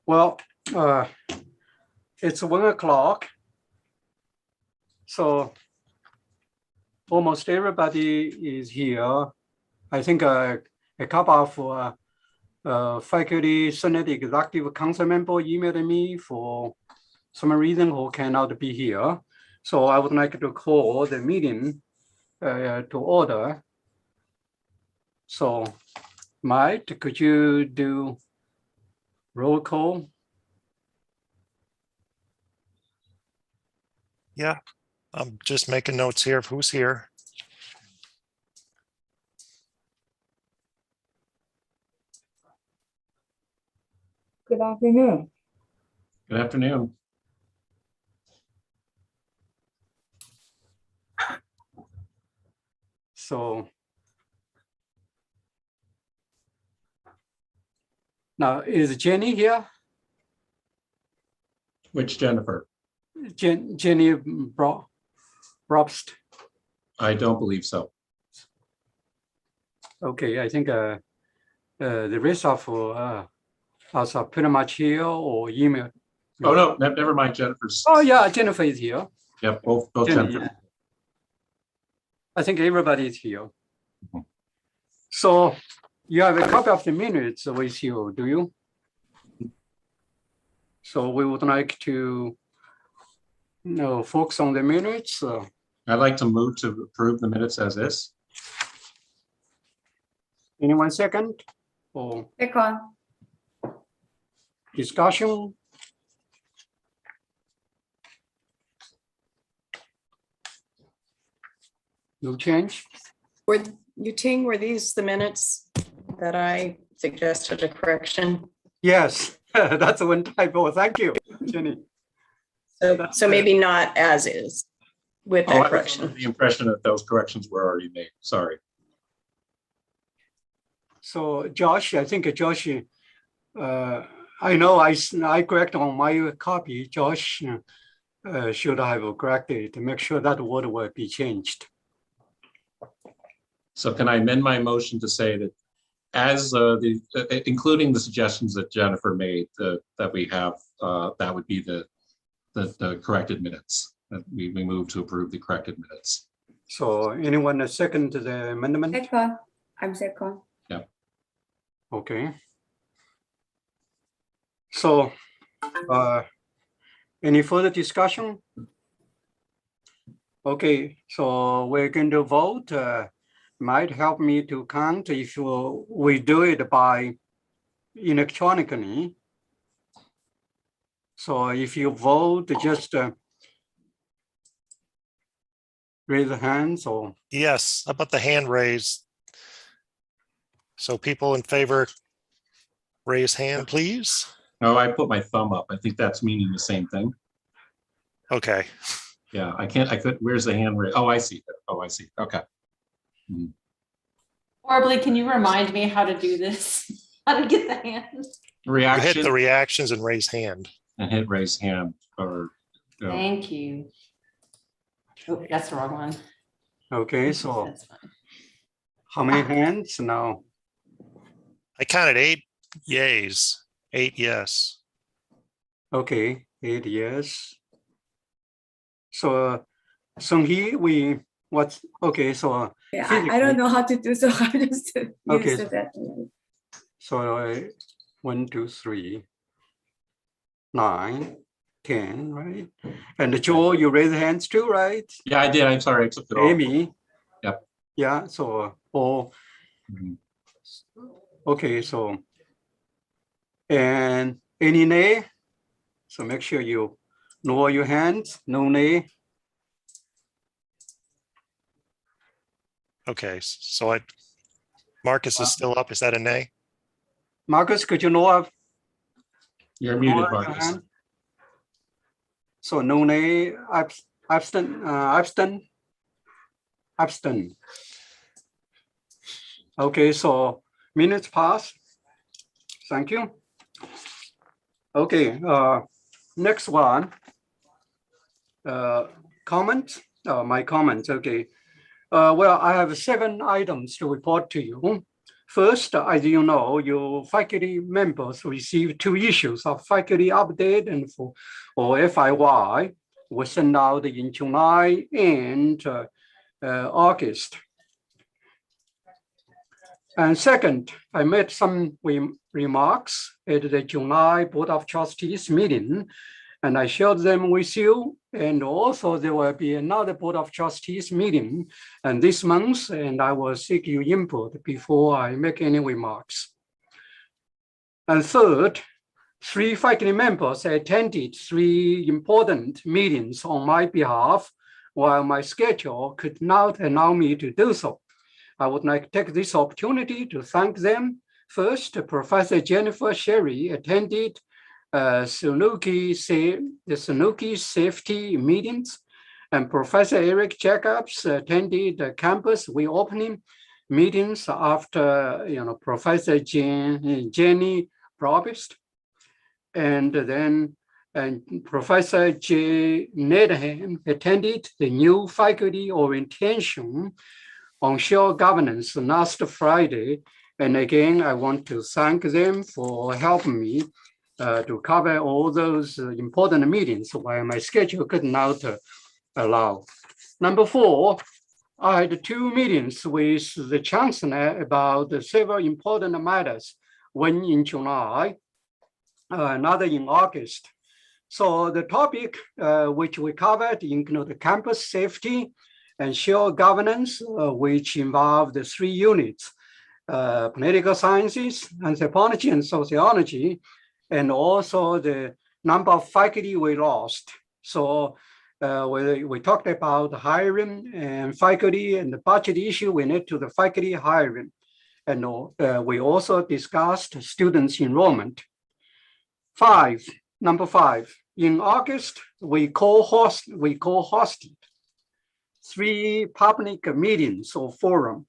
Well, it's 1 o'clock. So almost everybody is here. I think a couple of faculty Senate Executive Council member emailed me for some reason who cannot be here. So I would like to call the meeting to order. So Mike, could you do roll call? Yeah, I'm just making notes here of who's here. Good afternoon. Good afternoon. So now is Jenny here? Which Jennifer? Jenny Brobst. I don't believe so. Okay, I think the rest of us are pretty much here or email. Oh, no, never mind. Jennifer's. Oh yeah, Jennifer is here. Yep, both Jenny, Jennifer. yeah. I think everybody is here. Mhm. So you have a copy of the minutes with you, do you? So we would like to focus on the minutes. I'd like to move to approve the minutes as is. Anyone second or Second. discussion? No change? Were were these the minutes that I suggested a correction? Yes, that's one typo. Thank you, Jenny. So maybe not as is with Oh, I that was correction. under the impression that those corrections were already made. Sorry. So Josh, I think Josh, I know I correct on my copy. Josh should have corrected to make sure that word will be changed. So can I amend my motion to say that as including the suggestions that Jennifer made, that we have, that would be the corrected minutes, that we move to approve the corrected minutes. So anyone second the amendment? Second. I'm second. Okay. So any further discussion? Okay, so we're going to vote. Might help me to count if we do it by electronically. So if you vote, just raise the hands or. Yes, how about the hand raise? So people in favor, raise hand, please. Oh, I put my thumb up. I think that's meaning the same thing. Okay, Yeah, I could, where's the hand raise? Oh, I see. Oh, I see. Okay. Horribly, can you remind me how to do this? How to get the hands? you hit Reaction the reactions and raise hand. and hit raise hand or. Thank you. Oh, that's the wrong one. Okay, so That's fine. how many hands now? I counted 8 yays, 8 yes. Okay, 8 yes. So Sunghi, okay, so Yeah, Physically. I don't know how to do, so I'm just Okay. used to that. so 1, 2, 3, 9, 10, right? And Joe, you raise hands too, right? Yeah, I did. I'm sorry. I took it off. Amy? Yep. Yeah, so all. Mhm. Okay, so and any nay? So make sure you lower your hands, no nay. Okay, so Marcus is still up. Is that a nay? Marcus, could you lower? You're muted, lower your Marcus. hand? So no nay, abstain. Okay, so minutes pass. Thank you. Okay, next one. Comment, my comments, okay. Well, I have 7 items to report to you. First, as you know, your faculty members receive 2 issues of faculty update and or FIY was sent out in July and August. And second, I made some remarks at the July Board of Trustees meeting, and I shared them with you. And also there will be another Board of Trustees meeting and this month, and I will seek your input before I make any remarks. And third, 3 faculty members attended 3 important meetings on my behalf, while my schedule could not allow me to do so. I would like to take this opportunity to thank them. First, Professor Jennifer Sherry attended the Sanuki safety meetings, and Professor Eric Jacobs attended the campus reopening meetings after Professor Jenny Probst, and then Professor J. Needham attended the new faculty orientation on shared governance last Friday. And again, I want to thank them for helping me to cover all those important meetings while my schedule could not allow. Number 4, I had 2 meetings with the Chancellor about several important matters, one in July, another in August. So the topic which we covered include campus safety and shared governance, which involved the 3 units, political sciences, anthropology, and sociology, and also the number of faculty we lost. So we talked about hiring and faculty and the budget issue related to the faculty hiring. And we also discussed students enrollment. Number 5, in August, we co-hosted 3 public meetings or forum,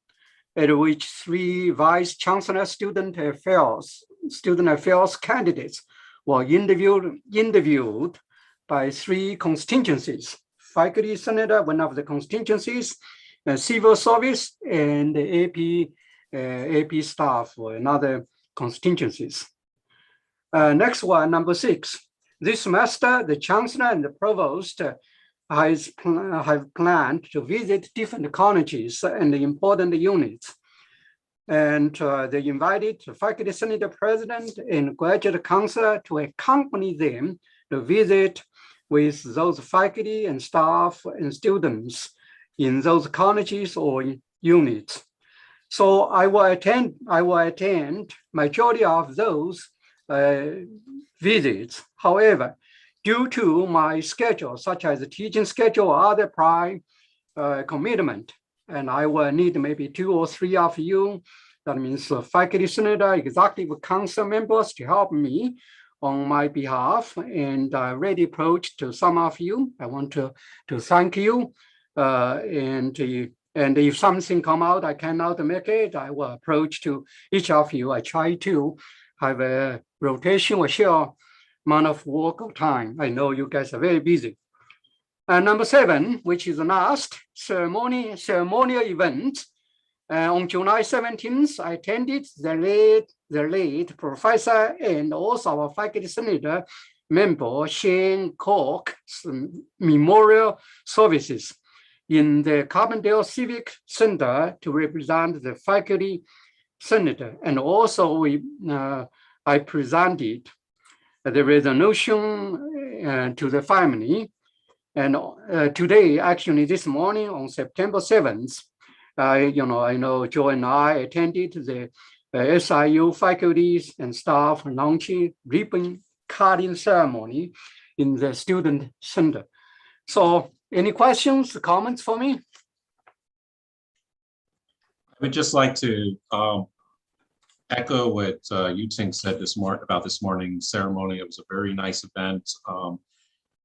at which 3 vice chancellor student affairs candidates were interviewed by 3 constituencies: faculty senator, one of the constituencies, civil service, and the AP staff or another constituencies. Next one, number 6. This semester, the chancellor and the provost have planned to visit different colleges and the important units. And they invited the faculty senate president and graduate counselor to accompany them to visit with those faculty and staff and students in those colleges or units. So I will attend majority of those visits. However, due to my schedule, such as the teaching schedule or other prior commitment, and I will need maybe 2 or 3 of you, that means faculty senator, executive council members, to help me on my behalf. And I already approached to some of you. I want to thank you. And if something come out, I cannot make it, I will approach to each of you. I try to have a rotation or share amount of work or time. I know you guys are very busy. Number 7, which is the last ceremonial event. On July 17th, I attended the late professor and also our faculty senator member Shane Koch's memorial services in the Carbondale Civic Center to represent the faculty senator. And also I presented the resolution to the family. And today, actually this morning on September 7th, I know Joe and I attended the SIU faculties and staff launching ribbon cutting ceremony in the student center. So any questions, comments for me? I would just like to echo what Yu-Ting said about this morning's ceremony. It was a very nice event.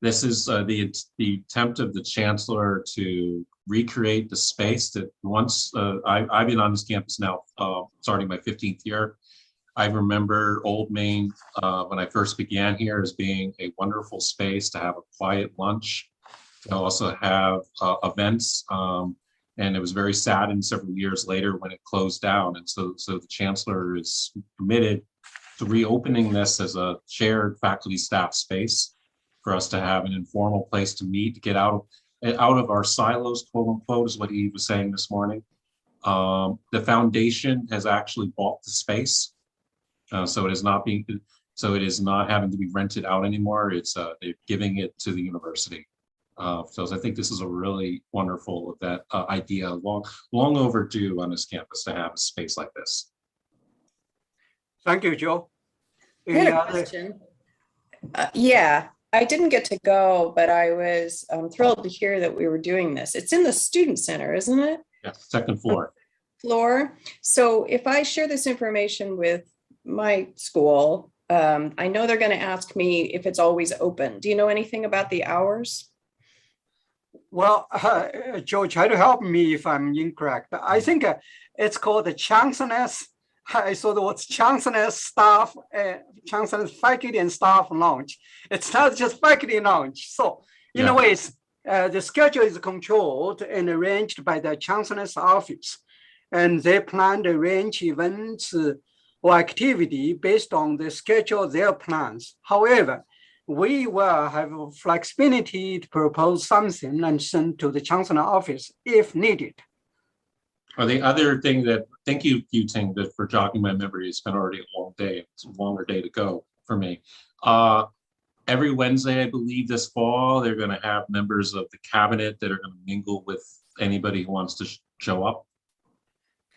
This is the attempt of the chancellor to recreate the space that once I've been on this campus now starting my 15th year. I remember Old Main when I first began here as being a wonderful space to have a quiet lunch, to also have events And it was very sad and several years later when it closed down. And so the chancellor is committed to reopening this as a shared faculty staff space for us to have an informal place to meet, to get out of our silos, quote unquote, is what he was saying this morning. The foundation has actually bought the space. So it is not having to be rented out anymore. They're giving it to the university. So I think this is a really wonderful idea, long overdue on this campus to have a space like this. Thank you, Joe. I had Any a other- question. Yeah, I didn't get to go, but I was thrilled to hear that we were doing this. It's in the student center, isn't it? Yeah, second floor. So if I share this information with my school, I know they're going to ask me if it's always open. Do you know anything about the hours? Well, Joe, try to help me if I'm incorrect. I think it's called the Chancellor's. I saw the words Chancellor's staff, Chancellor's faculty and staff lounge. It's not just faculty lounge. So in a way, the schedule is controlled and arranged by the Chancellor's office. And they plan to arrange events or activity based on the schedule of their plans. However, we will have flexibility to propose something and send to the Chancellor office if needed. Or the other thing that, thank you, Ting, for jogging my memory. It's been already a long day. It's a longer day to go for me. Every Wednesday, I believe this fall, they're going to have members of the cabinet that are going to mingle with anybody who wants to show up.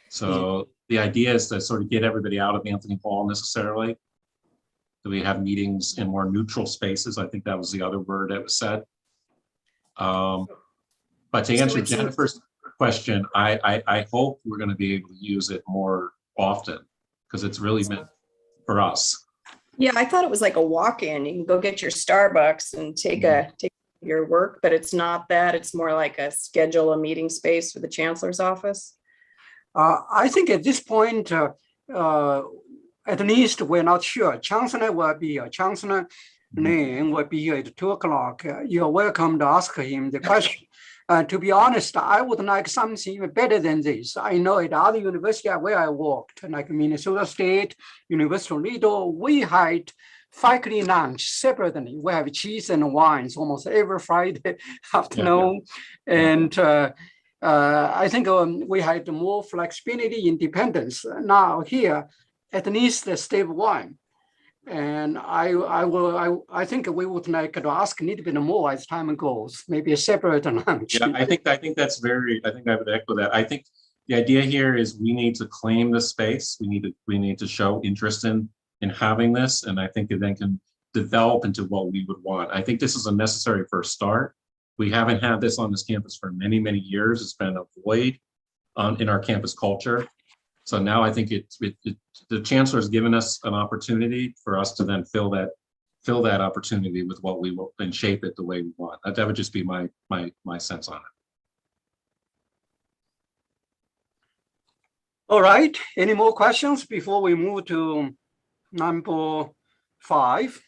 So the idea is to sort of get everybody out of Anthony Hall necessarily. Do we have meetings in more neutral spaces? I think that was the other word that was said. But to answer Jennifer's question, I hope we're going to be able to use it more often because it's really meant for us. Yeah, I thought it was like a walk-in. You can go get your Starbucks and take your work, but it's not that. It's more like a meeting space for the chancellor's office. I think at this point, at least we're not sure. Chancellor will be here. Chancellor Lin will be here at 2 o'clock. You're welcome to ask him the question. To be honest, I would like something better than this. I know at other universities where I worked, like Minnesota State, University of Toledo, we had faculty lunch separately. We have cheese and wines almost every Friday afternoon. And I think we had more flexibility, independence. Now here, at least step one. And I think we would like to ask a little bit more as time goes, maybe a separate lunch. Yeah, I think I would echo that. I think the idea here is we need to claim the space. We need to show interest in having this. And I think it then can develop into what we would want. I think this is a necessary first start. We haven't had this on this campus for many, many years. It's been a void in our campus culture. So now I think the chancellor has given us an opportunity for us to then fill that opportunity with what we will and shape it the way we want. That would just be my sense on it. All right. Any more questions before we move to number 5?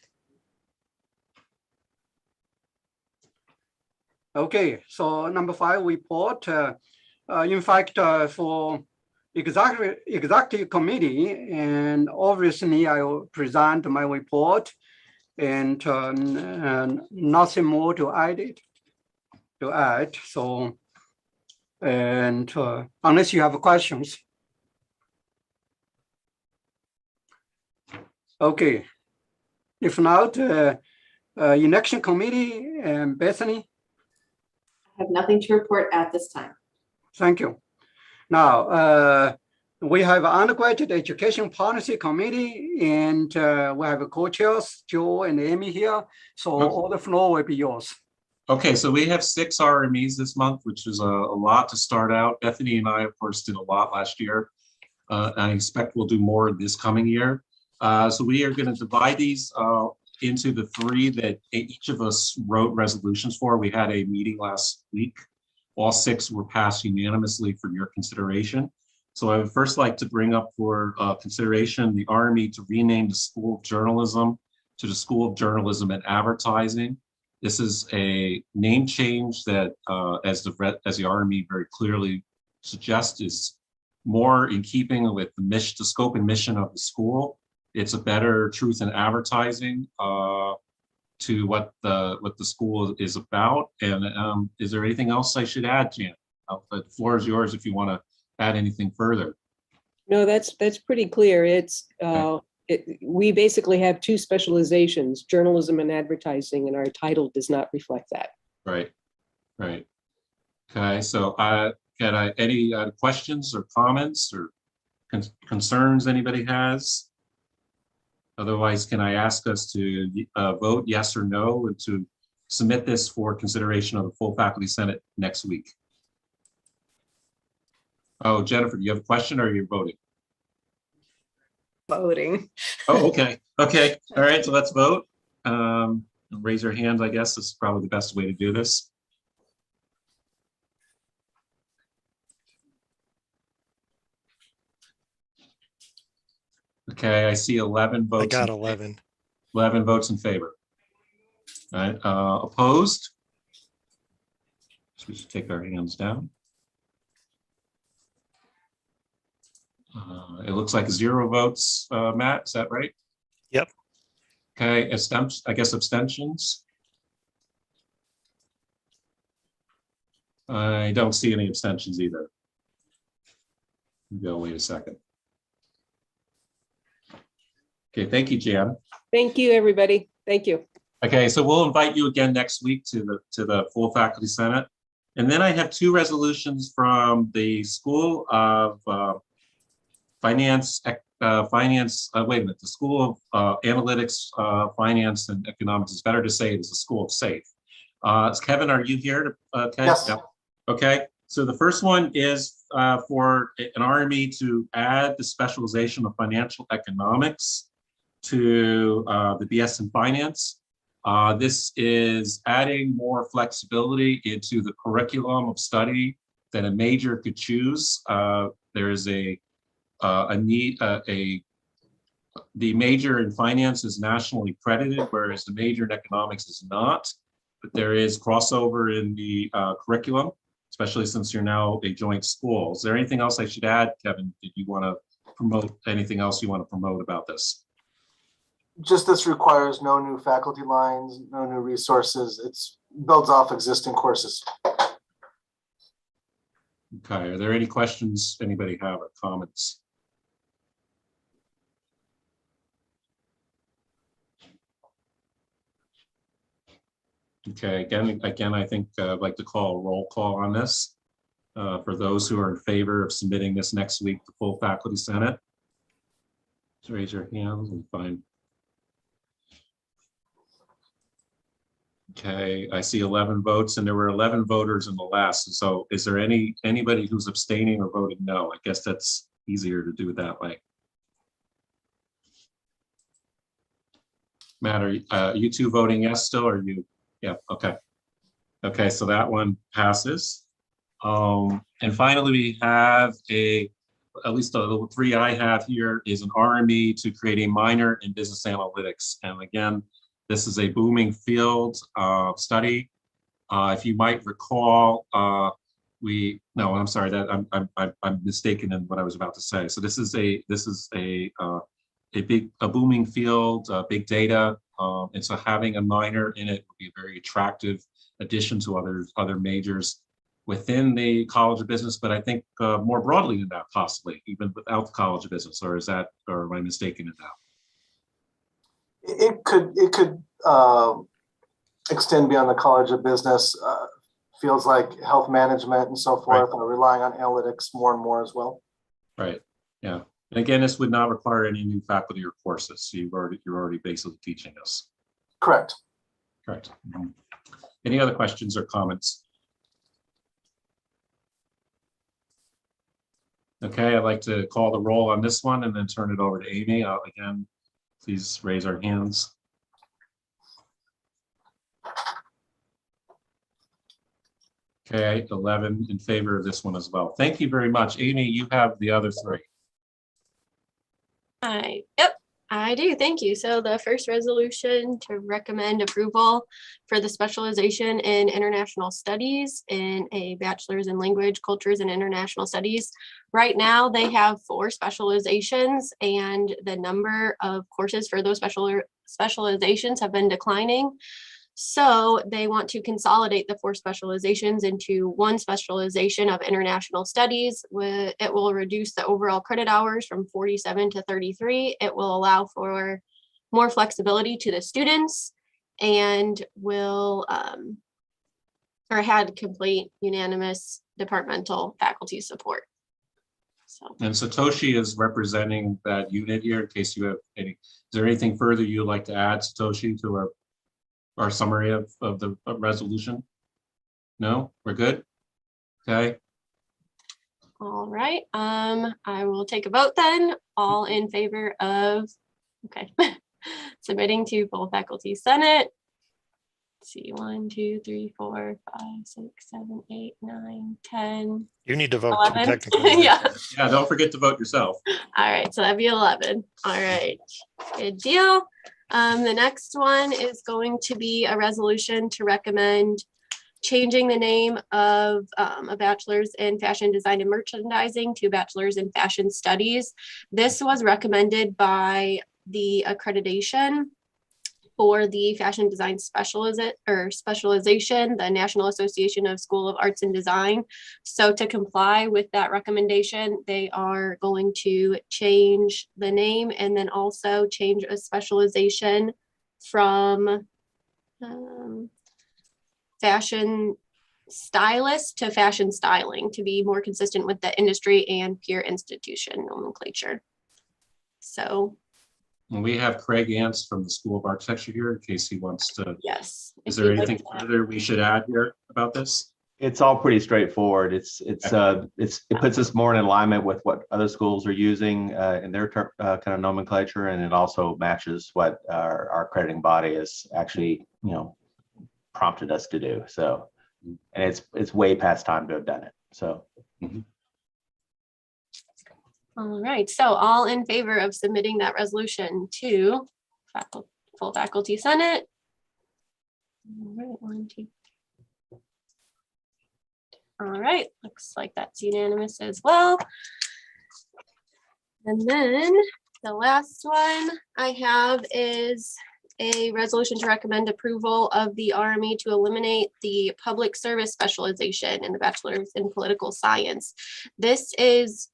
Okay, so number 5 report. In fact, for executive committee, and obviously I will present my report, and nothing more to add. So, and unless you have questions. Okay, if not, election committee, and Bethany. I have nothing to report at this time. Thank you. Now, we have undergraduate education policy committee, and we have co-chairs, Joe and Amy here. So all the floor will be yours. Okay, so we have 6 RMEs this month, which is a lot to start out. Bethany and I, of course, did a lot last year. I expect we'll do more this coming year. So we are going to divide these into the 3 that each of us wrote resolutions for. We had a meeting last week. All 6 were passed unanimously for your consideration. So I would first like to bring up for consideration the RME to rename the School of Journalism to the School of Journalism and Advertising. This is a name change that, as the RME very clearly suggests, is more in keeping with the scope and mission of the school. It's a better truth in advertising to what the school is about. And is there anything else I should add, Jan? The floor is yours if you want to add anything further. No, that's pretty clear. Okay. We basically have two specializations, journalism and advertising, and our title does not reflect that. Right, right. Okay, so any questions or comments or concerns anybody has? Otherwise, can I ask us to vote yes or no and to submit this for consideration of the full faculty senate next week? Oh, Jennifer, do you have a question or are you voting? Voting. Oh, okay. Okay. All right. So let's vote. Raise your hand, I guess, is probably the best way to do this. Okay, I see 11 votes. I got in- 11. 11 votes in favor. All right, opposed? So we should take our hands down. It looks like 0 votes, Matt, is that right? Yep. Okay, I guess abstentions. I don't see any abstentions either. Go, wait a second. Okay, thank you, Jan. Thank you, everybody. Thank you. Okay, so we'll invite you again next week to the full faculty senate. And then I have 2 resolutions from the School of Finance, wait a minute, the School of Analytics, Finance and Economics. It's better to say it is the School of SAFE. Kevin, are you here? Okay. Yes. Yeah. Okay, so the first one is for an RME to add the specialization of financial economics to the BS in Finance. This is adding more flexibility into the curriculum of study that a major could choose. There is the major in finance is nationally accredited, whereas the major in economics is not. But there is crossover in the curriculum, especially since you're now a joint school. Is there anything else I should add, Kevin? Did you want to promote anything else you want to promote about this? Just this requires no new faculty lines, no new resources. It's builds off existing courses. Okay, are there any questions anybody have or comments? Okay, again, I think I'd like to call a roll call on this. For those who are in favor of submitting this next week to full faculty senate, just raise your hands and find. Okay, I see 11 votes and there were 11 voters in the last. So is there anybody who's abstaining or voting no? I guess that's easier to do it that way. Matt, are you 2 voting yes still, or are you? Yeah, okay. Okay, so that one passes. And finally, we have at least the 3 I have here is an RME to create a minor in business analytics. And again, this is a booming field study. If you might recall, I'm sorry, that I'm mistaken in what I was about to say. So this is a booming field, big data. And so having a minor in it would be a very attractive addition to other majors within the College of Business, but I think more broadly than that, possibly even without the College of Business, or am I mistaken in that? It could extend beyond the College of Business. Fields like health management and so forth are relying on analytics more and more as well. Right. Yeah. And again, this would not require any new faculty or courses. So you're already basically teaching us. Correct. Correct. Mm-hmm. Any other questions or comments? Okay, I'd like to call the roll on this one and then turn it over to Amy. Again, please raise our hands. Okay, 11 in favor of this one as well. Thank you very much. Amy, you have the other 3. Yep, I do, thank you. So the first resolution to recommend approval for the specialization in international studies in a bachelor's in language, cultures, and international studies. Right now, they have 4 specializations, and the number of courses for those specializations have been declining. So they want to consolidate the 4 specializations into 1 specialization of international studies. It will reduce the overall credit hours from 47 to 33. It will allow for more flexibility to the students and will or had complete unanimous departmental faculty support. So. And Satoshi is representing that unit here in case you have any. Is there anything further you'd like to add, Satoshi, to our summary of the resolution? No, we're good. Okay. All right. I will take a vote then. All in favor of, okay, submitting to full faculty senate. Let's see, 1, 2, 3, 4, 5, 6, 7, 8, 9, 10. You need to vote too, 11. technically. Yeah. Yeah, don't forget to vote yourself. All right, so that'd be 11. All right, good deal. The next one is going to be a resolution to recommend changing the name of a bachelor's in fashion design and merchandising to bachelor's in fashion studies. This was recommended by the accreditation for the fashion design specialization, the National Association of School of Arts and Design. So to comply with that recommendation, they are going to change the name and then also change a specialization from fashion stylist to fashion styling to be more consistent with the industry and peer institution nomenclature. So We have Craig Ants from the School of Architecture here in case he wants to. yes. Is there anything further we should add here about this? It's all pretty straightforward. It puts us more in alignment with what other schools are using in their kind of nomenclature, and it also matches what our accrediting body has actually, prompted us to do. So, and it's way past time to have done it. So. All right, so all in favor of submitting that resolution to full faculty senate? All right, 1, 2. All right, looks like that's unanimous as well. And then the last one I have is a resolution to recommend approval of the RME to eliminate the public service specialization in the bachelor's in political science. This is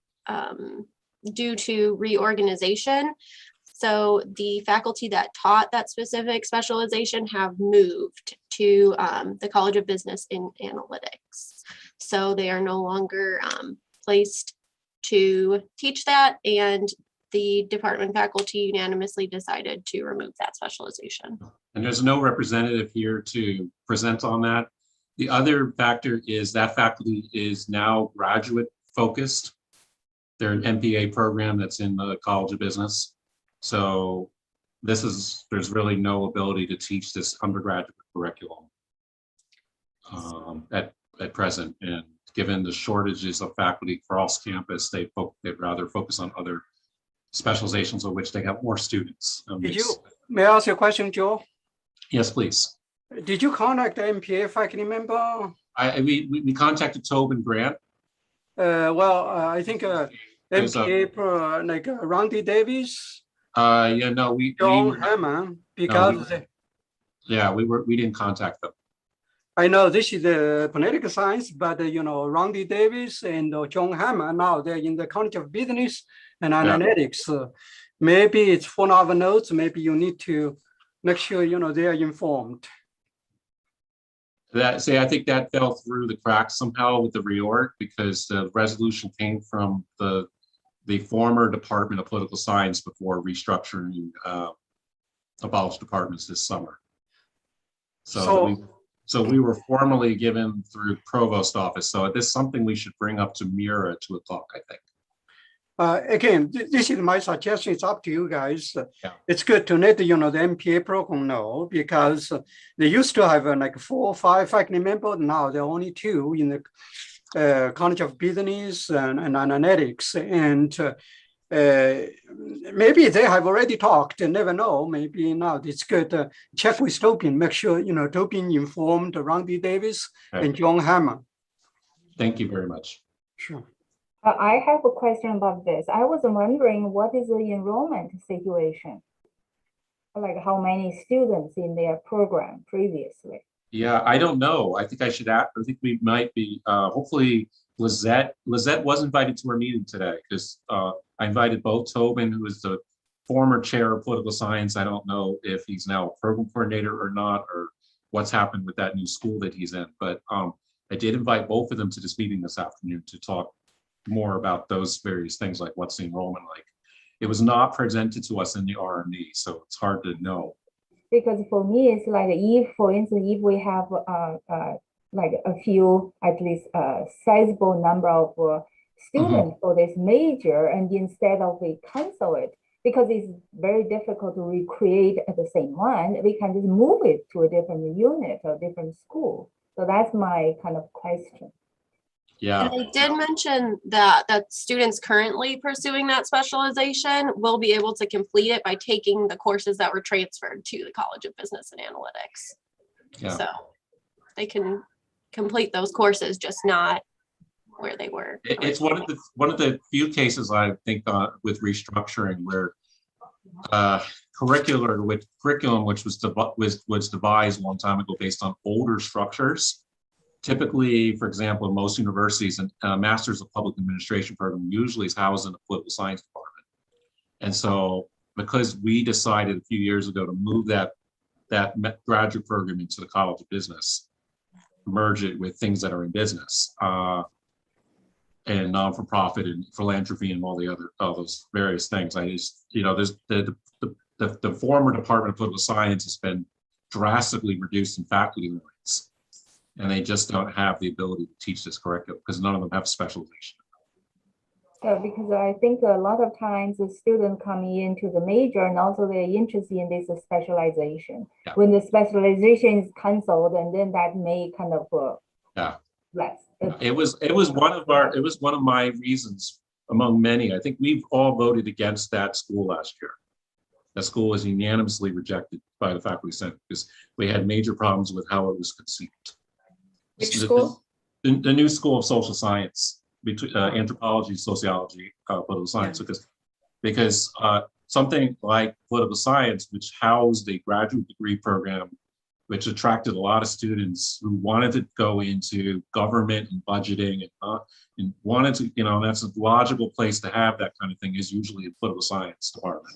due to reorganization. So the faculty that taught that specific specialization have moved to the College of Business in Analytics. So they are no longer placed to teach that, and the department faculty unanimously decided to remove that specialization. And there's no representative here to present on that. The other factor is that faculty is now graduate focused. They're an MPA program that's in the College of Business. So there's really no ability to teach this undergraduate curriculum at present. And given the shortages of faculty across campus, they'd rather focus on other specializations of which they have more students. May I ask you a question, Joe? Yes, please. Did you contact the MPA faculty member? We contacted Tobin Grant. I think MPA like Randy Davis. John Hammond, because we didn't contact them. I know this is the political science, but Randy Davis and John Hammond, now they're in the College of Business and Analytics. Maybe it's one of the notes. Maybe you need to make sure they are informed. I think that fell through the cracks somehow with the reorg, because the resolution came from the former Department of Political Science before restructuring abolished departments this summer. So we were formally given through provost office. So this is something we should bring up to Mira to a talk, I think. Again, this is my suggestion. It's up to you guys. It's good to let the MPA program know, because they used to have like 4 or 5 faculty members. Now there are only 2 in the College of Business and Analytics. And maybe they have already talked, and never know. Maybe now it's good. Check with Tobin, make sure, Tobin informed Randy Davis Okay. and John Hammer. Thank you very much. Sure. I have a question about this. I was wondering what is the enrollment situation? Like how many students in their program previously? Yeah, I don't know. I think I should ask. I think we might be, hopefully Lizette was invited to our meeting today because I invited both Tobin, who is the former chair of political science. I don't know if he's now a program coordinator or not, or what's happened with that new school that he's in. But I did invite both of them to this meeting this afternoon to talk more about those various things, like what's the enrollment like. It was not presented to us in the RME, so it's hard to know. Because for me, it's like if, for instance, if we have like a few, at least a sizable number of students for this major, and instead of we cancel it, because it's very difficult to recreate at the same one, we can just move it to a different unit or different school. So that's my kind of question. Yeah. And they did mention that students currently pursuing that specialization will be able to complete it by taking the courses that were transferred to the College of Business and Analytics. Yeah. So they can complete those courses, just not where they were. It's one of the few cases I think with restructuring where curriculum which was devised a long time ago based on older structures. Typically, for example, in most universities, a Master's of Public Administration program usually is housed in the political science department. And so because we decided a few years ago to move that graduate program into the College of Business, merge it with things that are in business and non-for-profit and philanthropy and all those various things. I just, there's the former Department of Political Science has been drastically reduced in faculty lines. And they just don't have the ability to teach this curriculum because none of them have specialization. So because I think a lot of times the student coming into the major and also they're interested in this specialization. Yeah. When the specialization is canceled, and then that may kind of less. It was one of my reasons among many. I think we've all voted against that school last year. That school was unanimously rejected by the faculty senate because we had major problems with how it was conceived. Which school? The new school of social science, between anthropology, sociology, political science, because something like political science, which housed a graduate degree program, which attracted a lot of students who wanted to go into government and budgeting and wanted to, that's a logical place to have that kind of thing, is usually a political science department.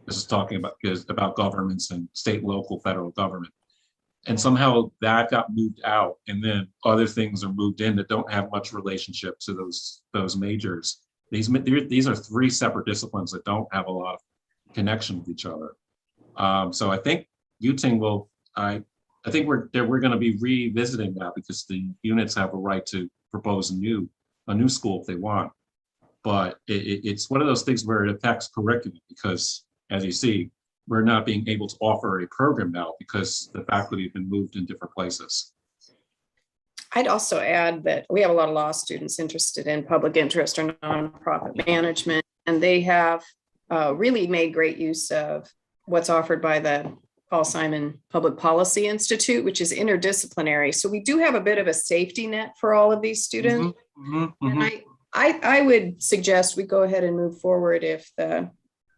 This is talking about governments and state, and local, federal government. And somehow that got moved out, and then other things are moved in that don't have much relationship to those majors. These are three separate disciplines that don't have a lot of connection with each other. So I think UTing will. I think we're going to be revisiting that because the units have a right to propose a new school if they want. But it's one of those things where it affects curriculum because, as you see, we're not being able to offer a program now because the faculty have been moved in different places. I'd also add that we have a lot of law students interested in public interest or nonprofit management, and they have really made great use of what's offered by the Paul Simon Public Policy Institute, which is interdisciplinary. So we do have a bit of a safety net for all of these students. And I would suggest we go ahead and move forward if the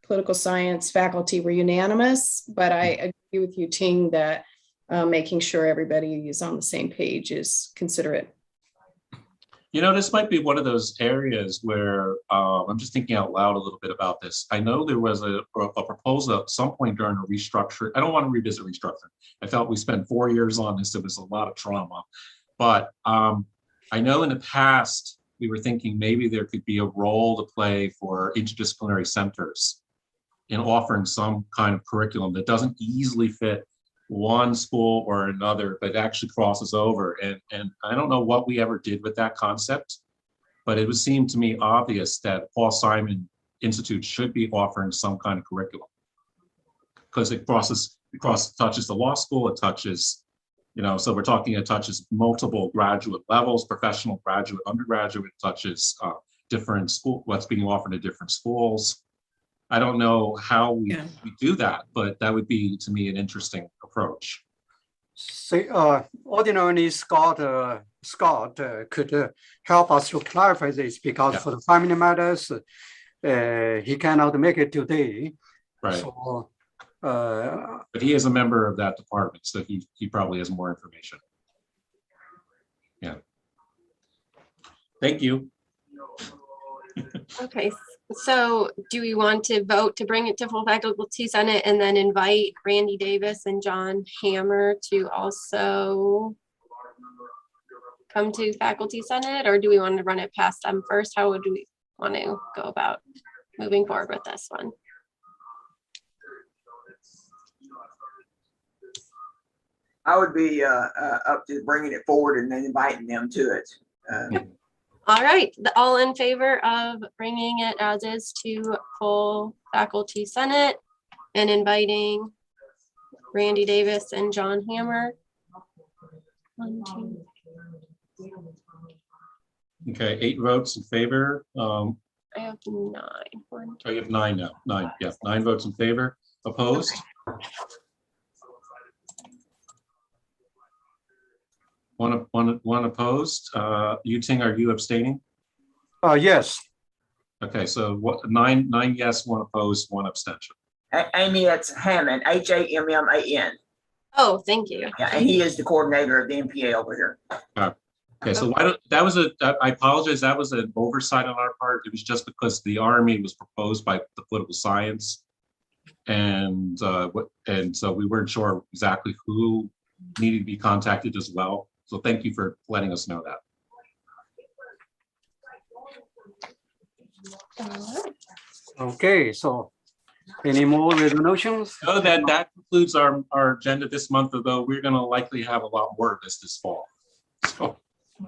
political science faculty were unanimous, but I agree with you, Ting, that making sure everybody is on the same page is considerate. This might be one of those areas where I'm just thinking out loud a little bit about this. I know there was a proposal at some point during a restructure. I don't want to revisit restructuring. I felt we spent 4 years on this. It was a lot of trauma. But I know in the past, we were thinking maybe there could be a role to play for interdisciplinary centers in offering some kind of curriculum that doesn't easily fit one school or another, but actually crosses over. And I don't know what we ever did with that concept, but it would seem to me obvious that Paul Simon Institute should be offering some kind of curriculum because it touches the law school, it touches, so we're talking, it touches multiple graduate levels, professional, graduate, undergraduate, it touches different school, what's being offered at different schools. I don't know how we do that, but that would be, to me, an interesting approach. Say, ordinarily, Scott could help us to clarify this because for the family matters, he cannot make it today. Right. So, but he is a member of that department, so he probably has more information. Yeah. Thank you. Okay, so do we want to vote to bring it to full faculty senate and then invite Randy Davis and John Hammer to also come to faculty senate, or do we want to run it past them first? How would we want to go about moving forward with this one? I would be up to bringing it forward and then inviting them to it. All right, all in favor of bringing it as is to full faculty senate and inviting Randy Davis and John Hammer? 1, 2. Okay, 8 votes in favor. I have 9. 1, 2. Oh, you have 9 now. 9, yeah, 9 votes in favor. Opposed? One opposed. Yuting, are you abstaining? yes. Okay, so what? 9 yes, 1 opposed, 1 abstention. Amy, that's Hammond, Hamman. Oh, thank you. Yeah, and he is the coordinator of the MPA over here. Okay, so why don't, I apologize, that was an oversight on our part. It was just because the RME was proposed by the political science. And so we weren't sure exactly who needed to be contacted as well. So thank you for letting us know that. Okay, so any more resolutions? So that concludes our agenda this month, although we're going to likely have a lot more of this fall. So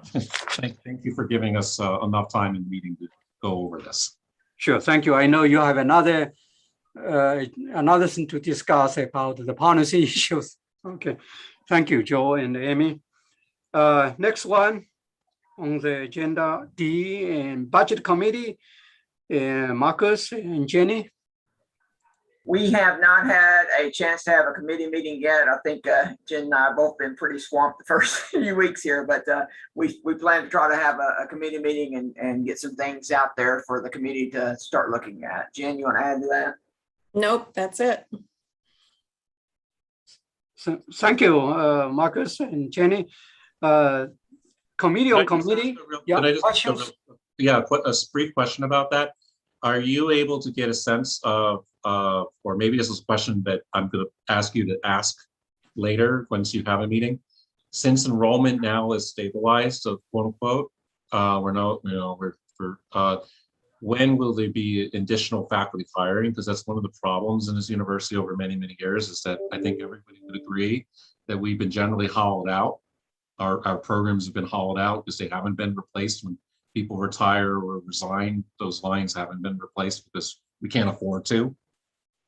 thank you for giving us enough time in the meeting to go over this. Sure, thank you. I know you have another thing to discuss about the policy issues. Okay, thank you, Joe and Amy. Next one on the agenda, D and Budget Committee, Marcus and Jenny. We have not had a chance to have a committee meeting yet. I think Jen and I have both been pretty swamped the first few weeks here, but we plan to try to have a committee meeting and get some things out there for the committee to start looking at. Jen, you want to add to that? Nope, that's it. So, thank you, Marcus and Jenny. Committee on committee. Yeah, put a brief question about that. Are you able to get a sense of, or maybe this is a question that I'm going to ask you to ask later once you have a meeting. Since enrollment now is stabilized, so quote unquote, when will there be additional faculty hiring? Because that's one of the problems in this university over many, many years is that I think everybody would agree that we've been generally hollowed out. Our programs have been hollowed out because they haven't been replaced. When people retire or resign, those lines haven't been replaced because we can't afford to.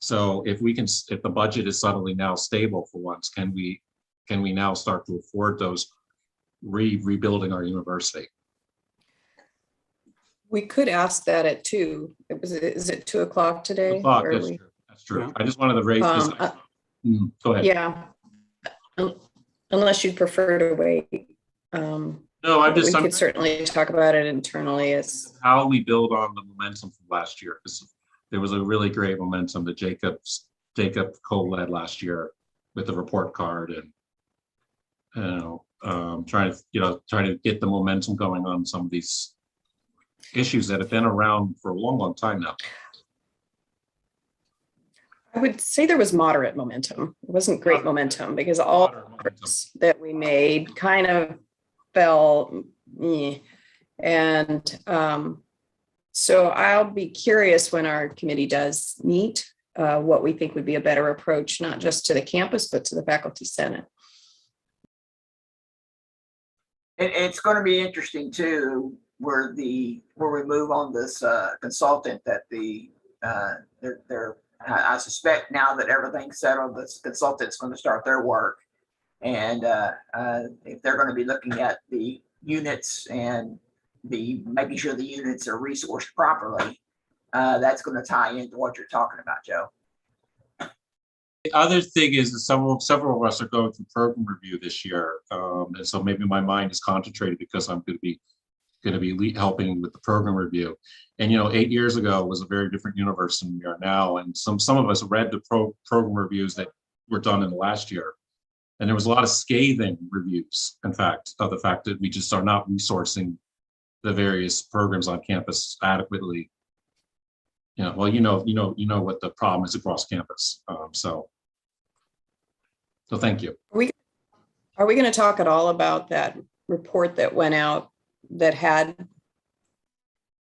So if the budget is suddenly now stable for once, can we now start to afford those rebuilding our university? We could ask that at 2. Is it 2 o'clock today? That's true. Yeah. I just wanted to raise this. Go ahead. Yeah. Unless you'd prefer to wait. No, we could certainly talk about it internally. As how we build on the momentum from last year. Because there was a really great momentum that Jacob co-led last year with the report card and trying to get the momentum going on some of these issues that have been around for a long, long time now. I would say there was moderate momentum. It wasn't great momentum because all that we made kind of fell. And so I'll be curious when our committee does meet, what we think would be a better approach, not just to the campus, but to the faculty senate. It's going to be interesting too, where we move on this consultant that I suspect now that everything's settled, this consultant's going to start their work. And if they're going to be looking at the units and the making sure the units are resourced properly. That's going to tie into what you're talking about, Joe. The other thing is that several of us are going through program review this year. And so maybe my mind is concentrated because I'm going to be helping with the program review. And, 8 years ago was a very different universe than we are now. And some of us read the program reviews that were done in the last year. And there was a lot of scathing reviews, in fact, of the fact that we just are not resourcing the various programs on campus adequately. Well, you know what the problem is across campus. So thank you. Are we going to talk at all about that report that went out that had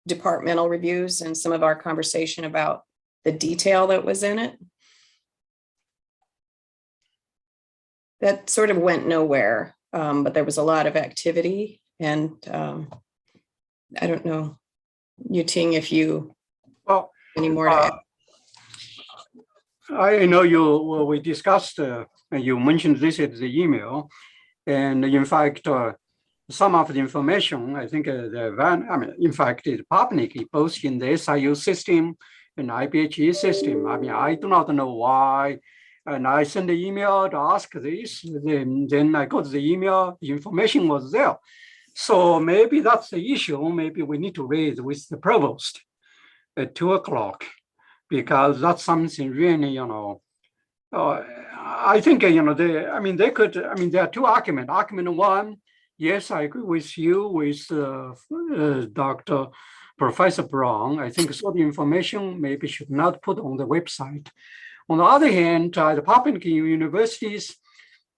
departmental reviews and some of our conversation about the detail that was in it? That sort of went nowhere, but there was a lot of activity, and I don't know, Yuting, if you any more to add. I know we discussed, you mentioned this in the email, and in fact, some of the information, I think in fact, it's public, both in the SIU system and IBHE system. I do not know why. And I sent the email to ask this, then I got the email, the information was there. So maybe that's the issue. Maybe we need to raise with the provost at 2 o'clock, because that's something really, I think, they could, there are two arguments. Argument one, yes, I agree with you, with Dr. Professor Brown. I think so the information maybe should not put on the website. On the other hand, the public universities,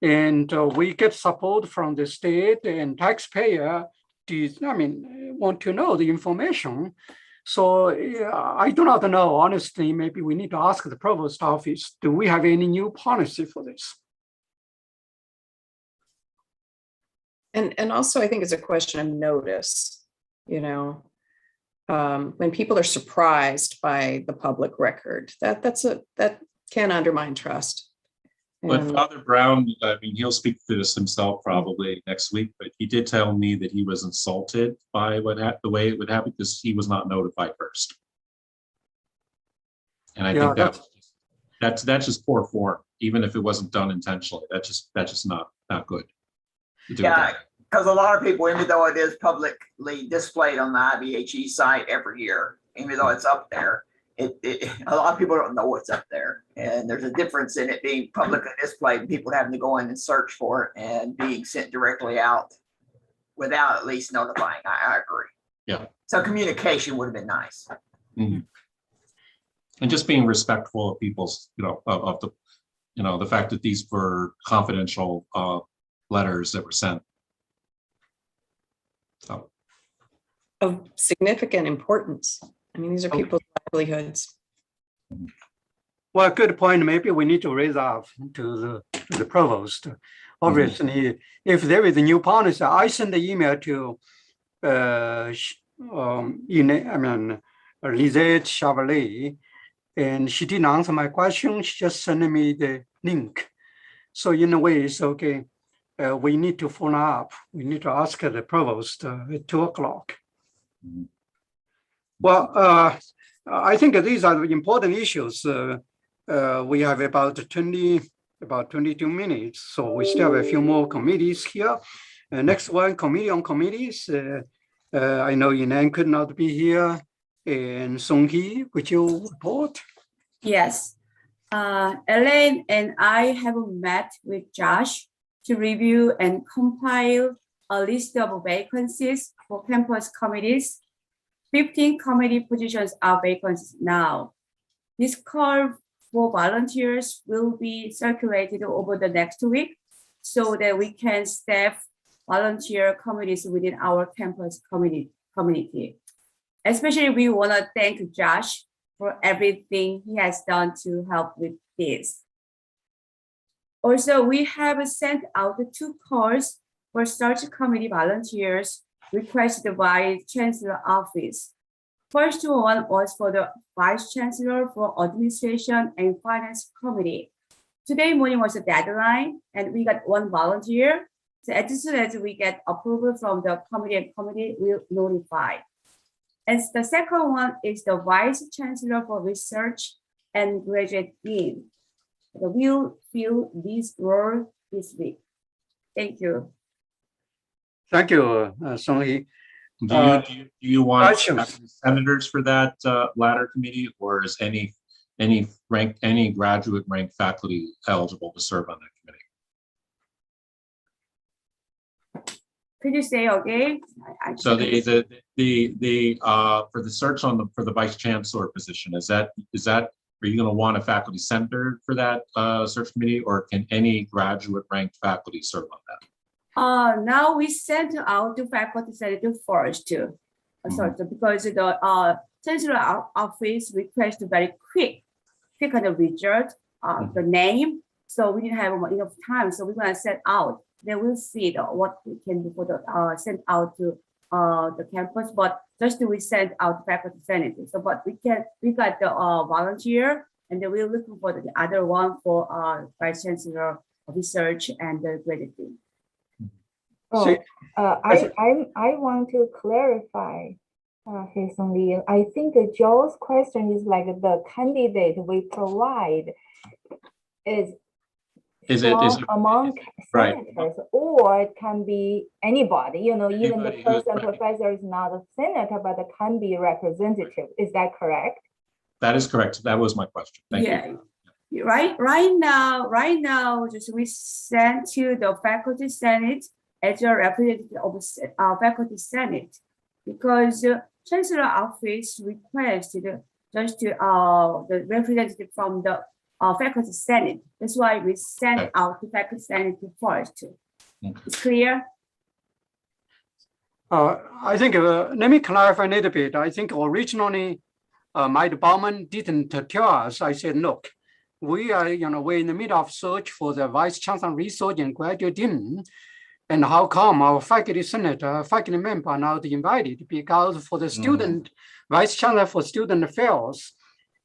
and we get support from the state and taxpayer, want to know the information. So I do not know, honestly, maybe we need to ask the provost office, do we have any new policy for this? And also, I think it's a question of notice, when people are surprised by the public record, that can undermine trust. But Father Brown, he'll speak to this himself probably next week, but he did tell me that he was insulted by the way it would happen because he was not notified first. And I think that's just poor form, even if it wasn't done intentionally. That's just not good. Yeah, because a lot of people, even though it is publicly displayed on the IBHE site every year, even though it's up there, a lot of people don't know what's up there, and there's a difference in it being publicly displayed and people having to go in and search for it and being sent directly out without at least notifying. I agree. Yeah. So communication would have been nice. Mm-hmm. And just being respectful of people's, of the fact that these were confidential letters that were sent. So. Of significant importance. These are people's livelihoods. Well, good point. Maybe we need to raise up to the provost. Obviously, if there is a new policy, I sent the email to Lizette Chevalier, and she didn't answer my question. She just sent me the link. So in a way, it's okay. We need to follow up. We need to ask the provost at 2 o'clock. Well, I think these are the important issues. We have about 22 minutes, so we still have a few more committees here. Next one, committee on committees. I know Yinan could not be here, and Song Hee, would you report? Yes, Elaine and I have met with Josh to review and compile a list of vacancies for campus committees. 15 committee positions are vacant now. This call for volunteers will be circulated over the next week so that we can staff volunteer committees within our campus community. Especially, we want to thank Josh for everything he has done to help with this. Also, we have sent out 2 calls for search committee volunteers requested by Chancellor Office. First one was for the Vice Chancellor for Administration and Finance Committee. Today morning was the deadline, and we got 1 volunteer. So as soon as we get approval from the committee, and committee will notify. And the second one is the Vice Chancellor for Research and Graduate Dean. Will fill this role this week. Thank you. Thank you, Song Hee. Do you want questions? senators for that latter committee, or is any graduate ranked faculty eligible to serve on that committee? Could you say again? So the for the search for the vice chancellor position, is that are you going to want a faculty senator for that search committee, or can any graduate ranked faculty serve on that? Now we sent out to faculty senator first too. So because the chancellor office request very quick kind of result, the name. So we didn't have enough time. So we're gonna send out. They will see what we can do for the send out to the campus. But just we send out faculty senator. So but we got the volunteer, and then we're looking for the other one for vice chancellor of research and the graduate dean. Oh, I want to clarify, Song Hee. I think Joe's question is like the candidate we provide is among senators, or it can be anybody, even the person professor is not a senator, but it can be representative. Is that correct? That is correct. That was my question. Thank you. Right now, just we sent to the faculty senate as a representative of faculty senate, because chancellor office requested just to the representative from the faculty senate. That's why we sent out to faculty senate first. It's clear. I think let me clarify a little bit. I think originally my department didn't tell us. I said, look, we are we're in the middle of search for the vice chancellor research and graduate dean. And how come our faculty senator, faculty member are not invited? Because for the student, vice chancellor for student affairs,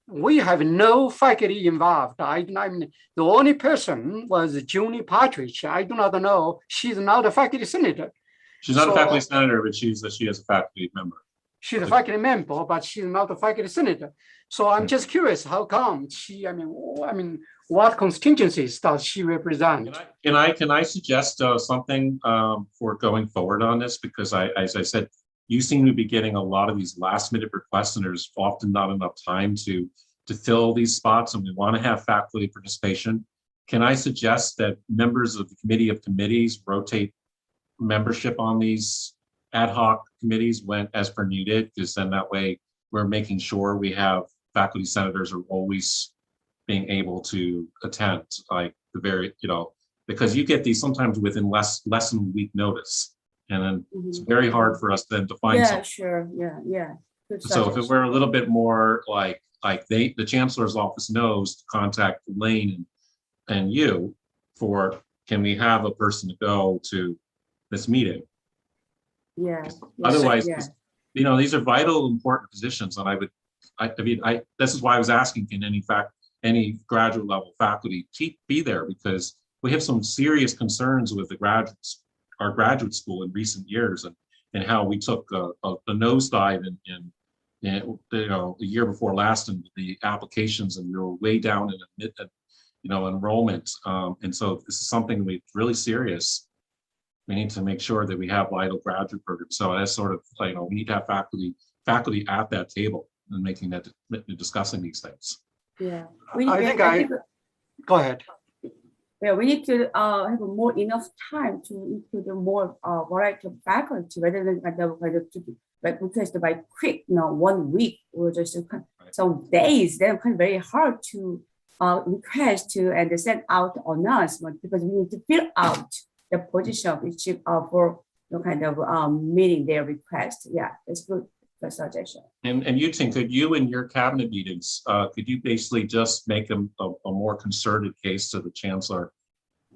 we have no faculty involved. I mean, the only person was Junie Partridge. I do not know. She's not a faculty senator. She's not a faculty senator, but she is a faculty member. She's a faculty member, but she's not a faculty senator. So I'm just curious, how come she? I mean, what constituencies does she represent? Can I suggest something for going forward on this? Because as I said, you seem to be getting a lot of these last minute requests, and there's often not enough time to fill these spots, and we want to have faculty participation. Can I suggest that members of the committee of committees rotate membership on these ad hoc committees as per needed? Because then that way we're making sure we have faculty senators are always being able to attend, like the very, because you get these sometimes within less than a week notice, and then it's very hard for us then to find something. Sure, yeah. Good So if it were a little bit more like the chancellor's office knows to contact Elaine and you for, can we have a person to go to this meeting? Yeah. Otherwise, these are vital, important positions, and this is why I was asking, can any graduate level faculty be there, because we have some serious concerns with our graduate school in recent years, and how we took a nosedive in the year before last in the applications, and we were way down in enrollment, and so this is something we really serious. We need to make sure that we have vital graduate programs. So that's sort of we need to have faculty at that table and making that discussing these things. Yeah, go ahead. Yeah, we need to have enough time to include more variety of faculty rather than request by quick, 1 week or just some days. They're very hard to request to and send out announcement, because we need to fill out the position of each for meeting their request. Yeah, it's good. Suggestion. And you think, could you in your cabinet meetings, could you basically just make a more concerted case to the chancellor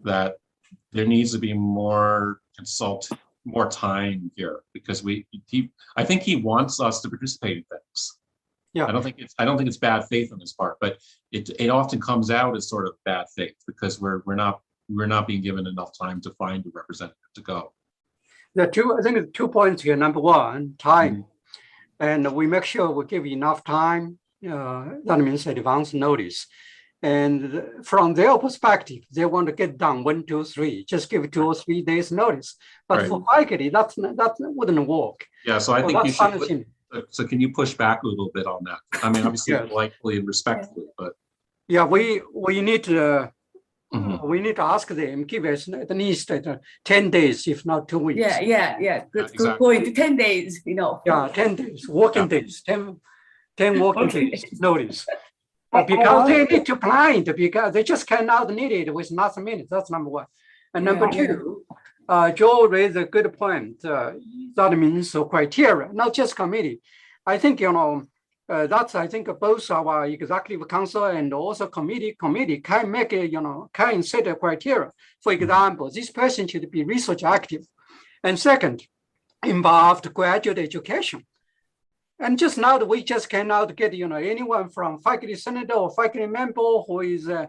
that there needs to be more time here, because I think he wants us to participate in things. Yeah, I don't think it's bad faith on his part, but it often comes out as sort of bad faith, because we're we're not being given enough time to find a representative to go. I think the 2 points here. Number one, time. And we make sure we give enough time. That means advance notice. And from their perspective, they want to get done 1, 2, 3, just give 2 or 3 days notice. But for faculty, that wouldn't work. Yeah, so I think you should. punishing. So can you push back a little bit on that? I mean, obviously politely and respectfully, but. Yeah, we need to ask them, give us at least 10 days, if not 2 weeks. Yeah. Good Exactly. point. 10 days, you know. Yeah, 10 days, working days, 10 working Okay. days notice. Because they need to plan it, because they just cannot need it with last minute. That's number one. And number two, Joe raised a good point. That means criteria, not just committee. I think, that's, I think both our executive council and also committee can make a, can set a criteria. For example, this person should be research active. And second, involved graduate education. And just now we just cannot get, anyone from faculty senator or faculty member who is, has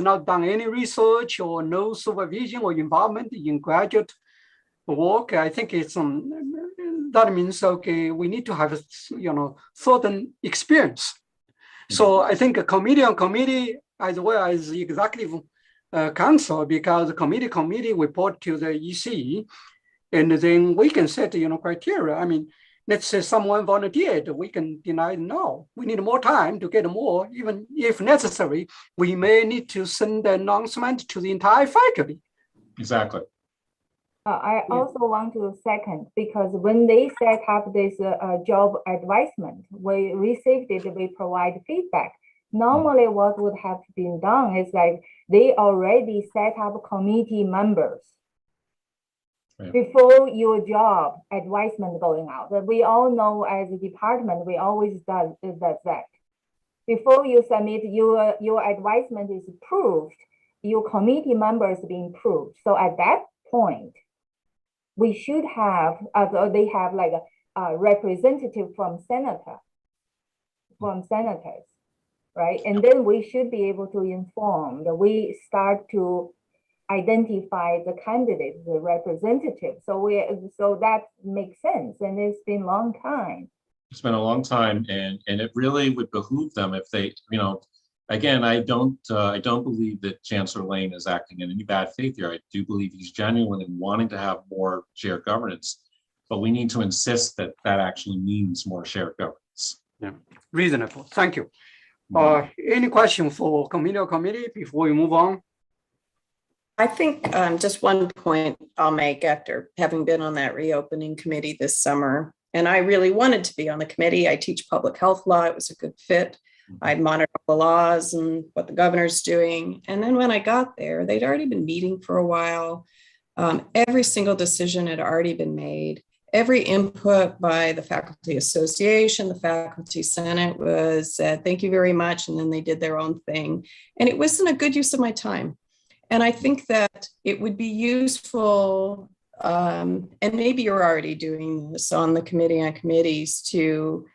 not done any research or no supervision or involvement in graduate work. I think it's that means, okay, we need to have, certain experience. So I think a committee on committee, as well as the executive council, because the committee report to the EC, and then we can set, criteria. I mean, let's say someone volunteered, we can deny no. We need more time to get more, even if necessary, we may need to send an announcement to the entire faculty. Exactly. I also want to second, because when they set up this job advisement, we received it, we provide feedback. Normally what would have been done is like they already set up committee members before your job advisement going out. We all know as a department, we always does that. Before you submit your advisement is approved, your committee members being approved. So at that point, we should have, they have like a representative from senators, right? And then we should be able to inform that we start to identify the candidates, the representatives. So that makes sense. And it's been a long time. It's been a long time, and it really would behoove them if they, again, I don't believe that Chancellor Lane is acting in any bad faith here. I do believe he's genuine in wanting to have more shared governance, but we need to insist that that actually means more shared governance. Yeah, reasonable. Thank you. Any question for committee before we move on? I think just one point I'll make after having been on that reopening committee this summer, and I really wanted to be on the committee. I teach public health law. It was a good fit. I'd monitor the laws and what the governor's doing. And then when I got there, they'd already been meeting for a while. Every single decision had already been made. Every input by the Faculty Association, the Faculty Senate was thank you very much. And then they did their own thing. And it wasn't a good use of my time. And I think that it would be useful, and maybe you're already doing this on the committee on committees, to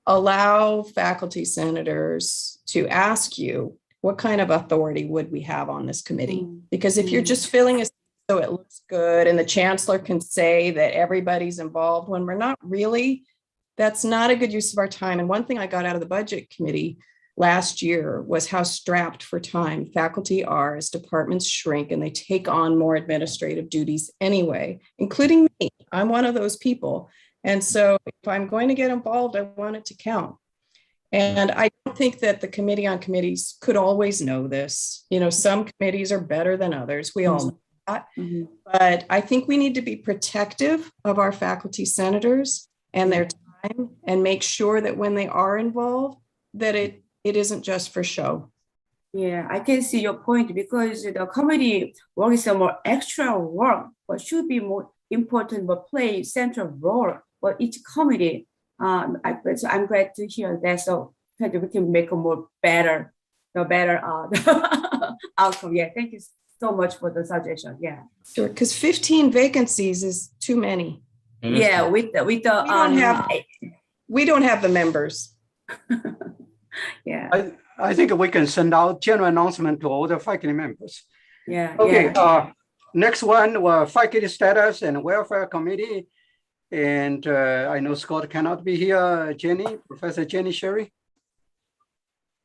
allow faculty senators to ask you, what kind of authority would we have on this committee? Because if you're just feeling as though it looks good and the chancellor can say that everybody's involved when we're not really, that's not a good use of our time. And one thing I got out of the budget committee last year was how strapped for time faculty are as departments shrink and they take on more administrative duties anyway, including me. I'm one of those people. And so if I'm going to get involved, I want it to count. And I don't think that the committee on committees could always know this. Some committees are better than others. We all know that. But I think we need to be protective of our faculty senators and their time and make sure that when they are involved, that it isn't just for show. Yeah, I can see your point, because the committee work is some more extra work, but should be more important, but play central role for each committee. I'm glad to hear that, so that we can make a better outcome. Yeah, thank you so much for the suggestion. Yeah, sure. Because 15 vacancies is too many. Yeah, with the we don't have the members. Yeah, I think we can send out general announcement to all the faculty members. yeah, Okay, yeah. next one, faculty status and welfare committee. And I know Scott cannot be here. Professor Jenny Sherry.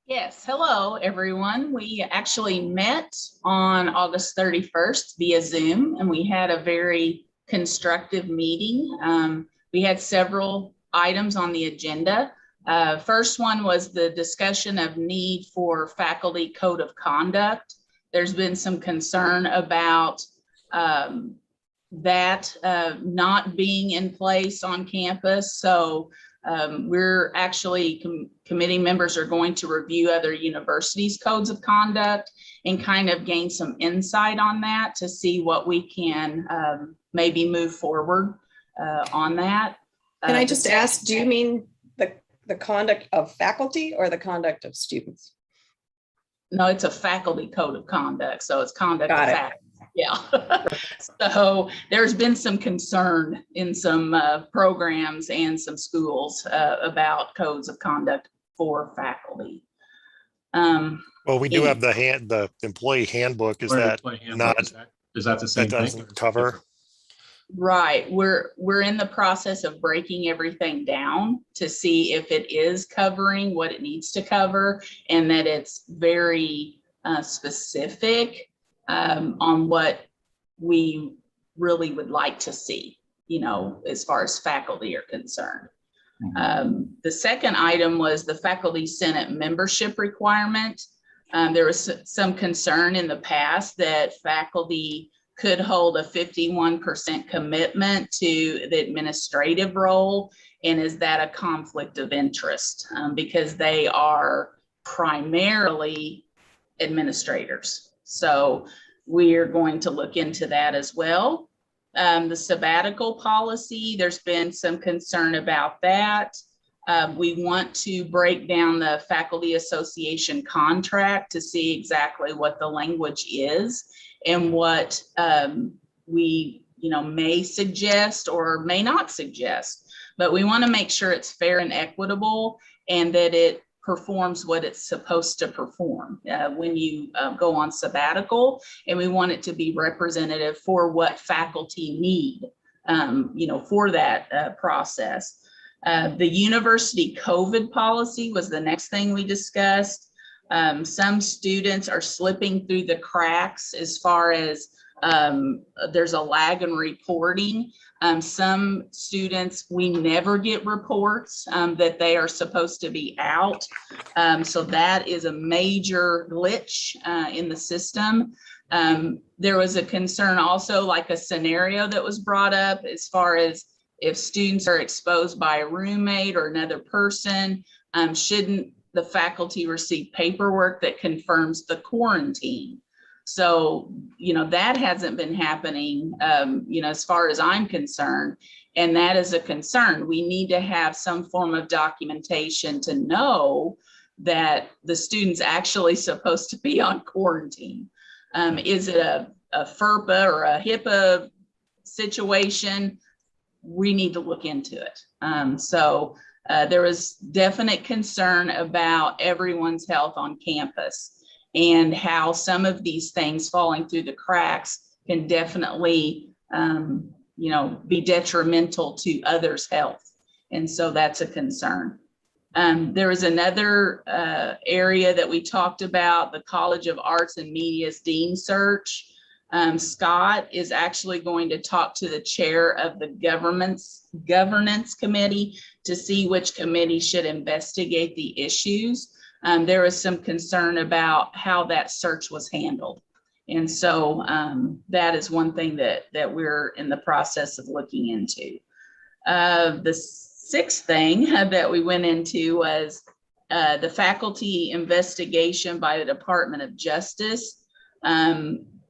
Yes, hello, everyone. We actually met on August 31st via Zoom, and we had a very constructive meeting. We had several items on the agenda. First one was the discussion of need for faculty code of conduct. There's been some concern about that not being in place on campus. So we're actually, committee members are going to review other universities' codes of conduct and kind of gain some insight on that to see what we can maybe move forward on that. Can I just ask, do you mean the conduct of faculty or the conduct of students? No, it's a faculty code of conduct. So it's conduct of Got it. faculty. Yeah. So there's been some concern in some programs and some schools about codes of conduct for faculty. Well, we do have the employee handbook. Is that not, is that the same that thing? doesn't cover? Right. We're in the process of breaking everything down to see if it is covering what it needs to cover, and that it's very specific on what we really would like to see, you know, as far as faculty are concerned. The second item was the faculty senate membership requirement. There was some concern in the past that faculty could hold a 51% commitment to the administrative role. And is that a conflict of interest? Because they are primarily administrators. So we are going to look into that as well. The sabbatical policy, there's been some concern about that. We want to break down the faculty association contract to see exactly what the language is and what we may suggest or may not suggest. But we want to make sure it's fair and equitable and that it performs what it's supposed to perform when you go on sabbatical, and we want it to be representative for what faculty need, for that process. The university COVID policy was the next thing we discussed. Some students are slipping through the cracks as far as there's a lag in reporting. Some students, we never get reports that they are supposed to be out. So that is a major glitch in the system. There was a concern also, like a scenario that was brought up as far as if students are exposed by a roommate or another person, shouldn't the faculty receive paperwork that confirms the quarantine? So, that hasn't been happening, as far as I'm concerned, and that is a concern. We need to have some form of documentation to know that the student's actually supposed to be on quarantine. Is it a FERPA or a HIPAA situation? We need to look into it. So there was definite concern about everyone's health on campus and how some of these things falling through the cracks can definitely, be detrimental to others' health. And so that's a concern. There was another area that we talked about, the College of Arts and Media's Dean search. Scott is actually going to talk to the chair of the governance committee to see which committee should investigate the issues. There was some concern about how that search was handled. And so that is one thing that we're in the process of looking into. The sixth thing that we went into was the faculty investigation by the Department of Justice.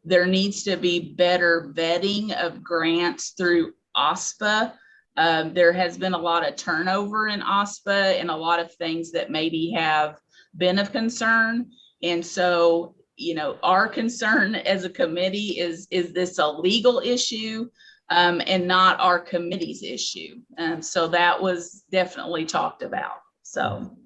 There needs to be better vetting of grants through OSPA. There has been a lot of turnover in OSPA and a lot of things that maybe have been of concern. And so, our concern as a committee is this a legal issue and not our committee's issue? So that was definitely talked about. So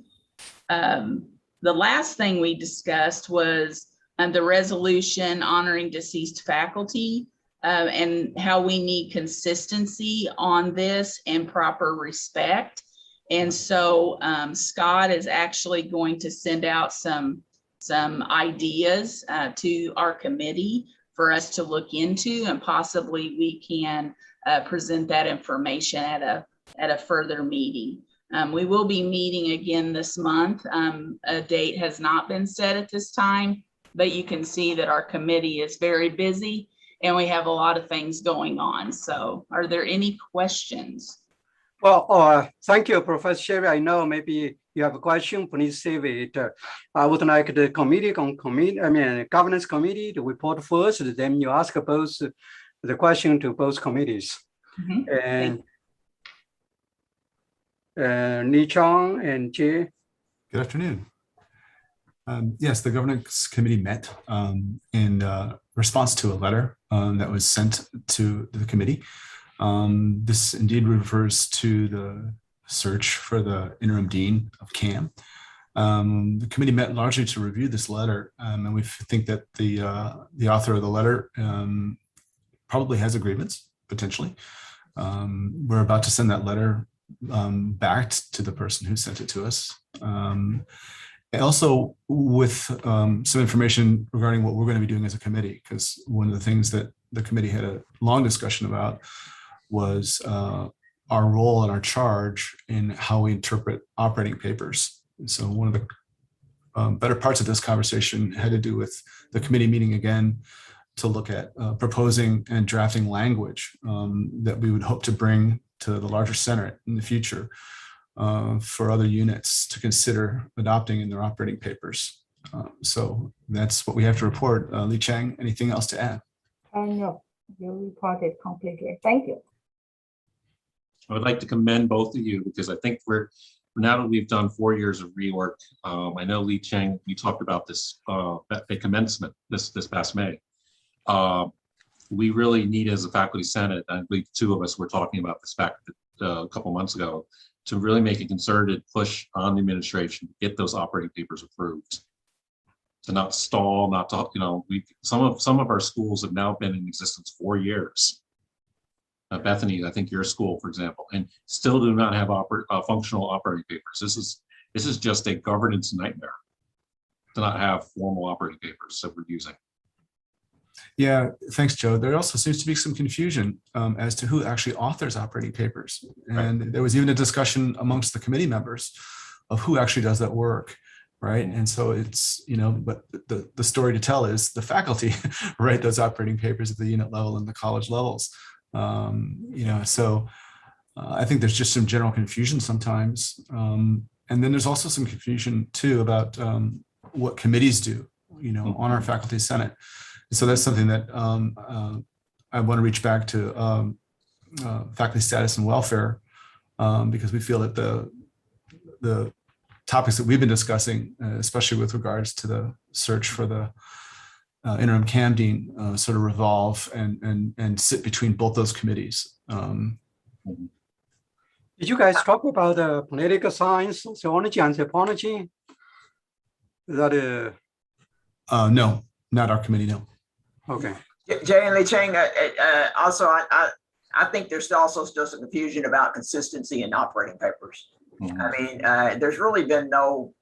The last thing we discussed was the resolution honoring deceased faculty and how we need consistency on this and proper respect. And so Scott is actually going to send out some ideas to our committee for us to look into, and possibly we can present that information at a further meeting. We will be meeting again this month. A date has not been set at this time, but you can see that our committee is very busy and we have a lot of things going on. So are there any questions? Well, thank you, Professor Sherry. I know maybe you have a question, please save it. I would like the governance committee to report first, then you ask both the question to both committees. And Li Chang and Jay. Good afternoon. Yes, the governance committee met in response to a letter that was sent to the committee. This indeed refers to the search for the interim dean of CAM. The committee met largely to review this letter, and we think that the author of the letter probably has a grievance, potentially. We're about to send that letter back to the person who sent it to us. Also with some information regarding what we're going to be doing as a committee, because one of the things that the committee had a long discussion about was our role and our charge in how we interpret operating papers. And so one of the better parts of this conversation had to do with the committee meeting again to look at proposing and drafting language that we would hope to bring to the larger Senate in the future for other units to consider adopting in their operating papers. So that's what we have to report. Li Chang, anything else to add? No, you reported completely. Thank you. I would like to commend both of you because I think now that we've done 4 years of rework, I know Li Chang, you talked about this at the commencement this past May. We really need, as a faculty senate, I believe two of us were talking about this back a couple months ago, to really make a concerted push on the administration to get those operating papers approved, to not stall, not to, some of our schools have now been in existence 4 years. Bethany, I think your school, for example, and still do not have functional operating papers. This is just a governance nightmare to not have formal operating papers that we're using. Yeah, thanks, Joe. There also seems to be some confusion as to who actually authors operating papers. And there was even a discussion amongst the committee members of who actually does that work, right? And so it's, but the story to tell is the faculty write those operating papers at the unit level and the college levels. So I think there's just some general confusion sometimes. And then there's also some confusion too about what committees do, on our faculty senate. So that's something that I want to reach back to faculty status and welfare, because we feel that the topics that we've been discussing, especially with regards to the search for the interim CAM dean, sort of revolve and sit between both those committees. Did you guys talk about political science, sociology, anthropology? Is that no, not our committee, no. Okay. Jay and Li Chang, also, I think there's also still some confusion about consistency in operating papers. I mean, there's really been no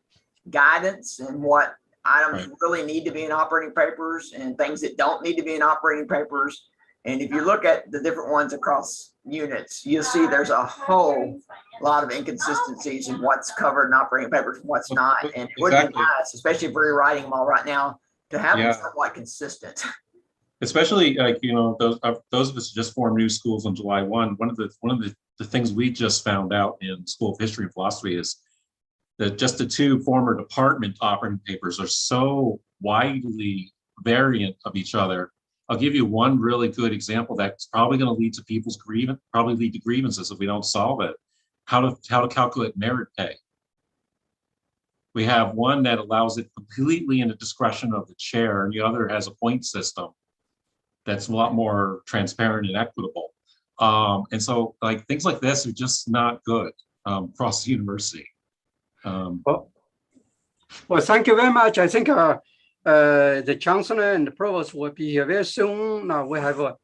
guidance in what items really need to be in operating papers and things that don't need to be in operating papers. And if you look at the different ones across units, you'll see there's a whole lot of inconsistencies in what's covered in operating papers and what's not. And it would be nice, especially if we're writing them all right now, to have them somewhat consistent. Especially those of us who just formed new schools on July 1. One of the things we just found out in School of History and Philosophy is that just the two former department operating papers are so widely variant of each other. I'll give you one really good example that's probably going to lead to people's grievances if we don't solve it. How to calculate merit pay. We have one that allows it completely in the discretion of the chair, and the other has a point system that's a lot more transparent and equitable. And so things like this are just not good across the university. Well, Well, thank you very much. I think the chancellor and the provost will be here very soon. Now we have a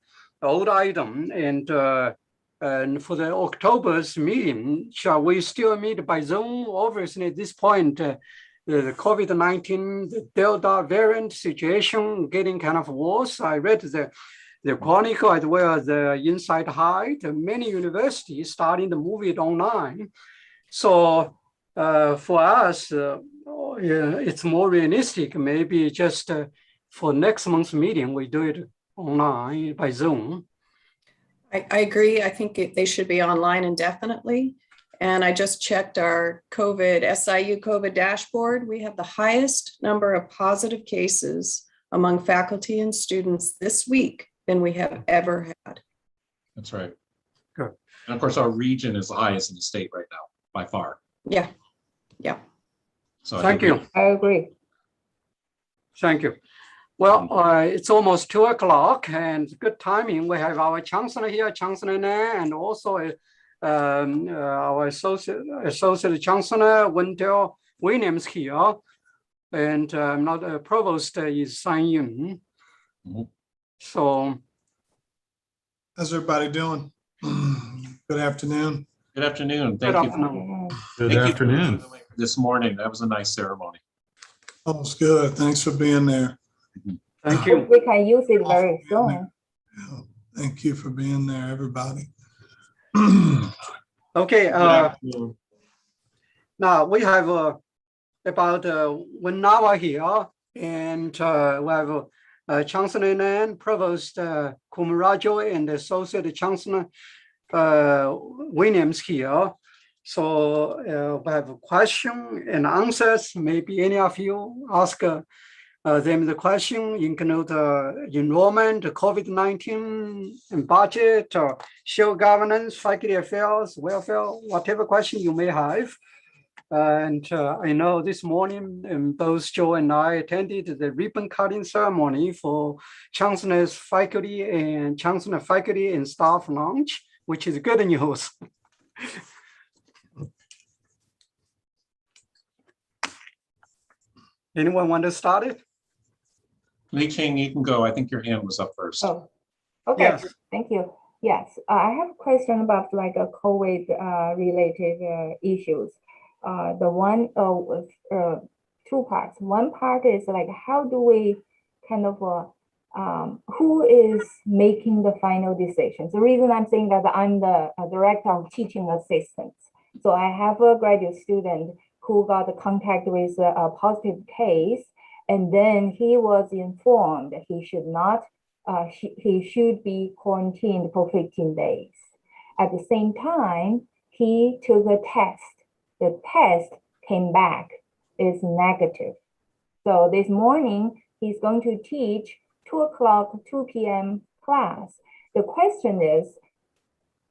old item, and for the October's meeting, shall we still meet by Zoom? Obviously, at this point, the COVID-19, the Delta variant situation getting kind of worse. I read the Chronicle as well as the Inside Height. Many universities starting to move it online. So for us, it's more realistic. Maybe just for next month's meeting, we do it online by Zoom. I agree. I think they should be online indefinitely. And I just checked our SIU COVID dashboard. We have the highest number of positive cases among faculty and students this week than we have ever had. That's right. Good. And of course, our region is the highest in the state right now, by far. Yeah. Yeah. So Thank you. I agree. Thank you. Well, it's almost 2 o'clock and good timing. We have our chancellor here, Chancellor Nan, and also our associate chancellor, Wendell Williams here. And not provost is San Yun. So. How's everybody doing? Good afternoon. Good afternoon. Good Thank you. afternoon. Good afternoon. This morning, that was a nice ceremony. Oh, it's good. Thanks for being there. Thank you. We can use it very soon. Yeah, thank you for being there, everybody. Okay. Now we have about 1 hour here, and we have Chancellor Nan, Provost Kumarajo, and Associate Chancellor Williams here. So we have a question and answers. Maybe any of you ask them the question, include enrollment, COVID-19 and budget, or show governance, faculty affairs, welfare, whatever question you may have. And I know this morning, both Joe and I attended the ribbon cutting ceremony for Chancellor's faculty and Chancellor faculty and staff lunch, which is good news. Anyone want to start it? Li Ching, you can go. I think your hand was up first. Oh, okay. Yes. Thank you. Yes, I have a question about like a COVID related issues. The one, 2 parts. One part is like, how do we kind of, who is making the final decisions? The reason I'm saying that I'm the director of teaching assistants. So I have a graduate student who got contact with a positive case, and then he was informed he should not, he should be quarantined for 15 days. At the same time, he took a test. The test came back is negative. So this morning, he's going to teach 2 p.m. class. The question is,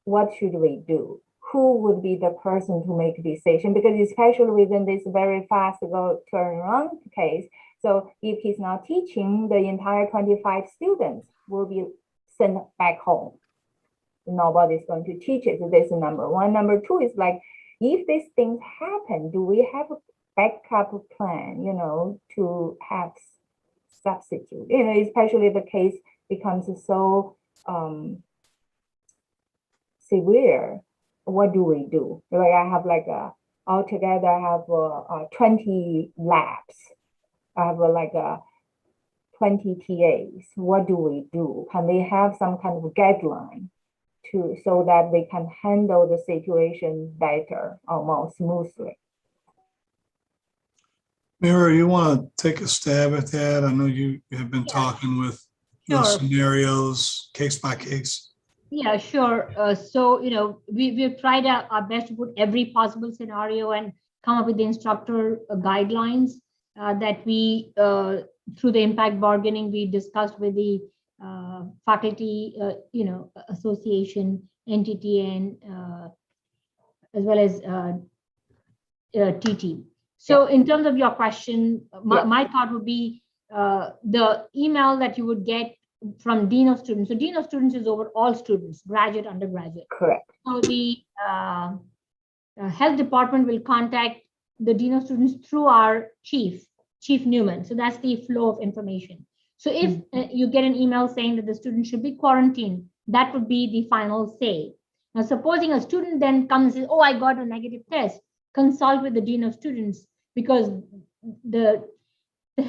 what should we do? Who would be the person to make a decision? Because especially within this very fast turnaround case, so if he's not teaching, the entire 25 students will be sent back home. Nobody's going to teach it. So that's number one. Number two is like, if these things happen, do we have a backup plan, you know, to have substitute? You know, especially if the case becomes so severe, what do we do? Like I have like altogether I have 20 labs. I have like 20 TAs. What do we do? Can they have some kind of guideline so that they can handle the situation better or more smoothly? Mira, you want to take a stab at that? I know you have been talking with those scenarios case by case. Yeah, sure. So, you know, we've tried our best to put every possible scenario and come up with the instructor guidelines that we, through the impact bargaining, we discussed with the faculty, you know, association, NTTN, as well as TT. So in terms of your question, my thought would be the email that you would get from Dean of Students. So Dean of Students is over all students, graduate, undergraduate. Correct. So the health department will contact the dean of students through our chief Newman. So that's the flow of information. So if you get an email saying that the student should be quarantined, that would be the final say. Now, supposing a student then comes and says, oh, I got a negative test, consult with the dean of students, because the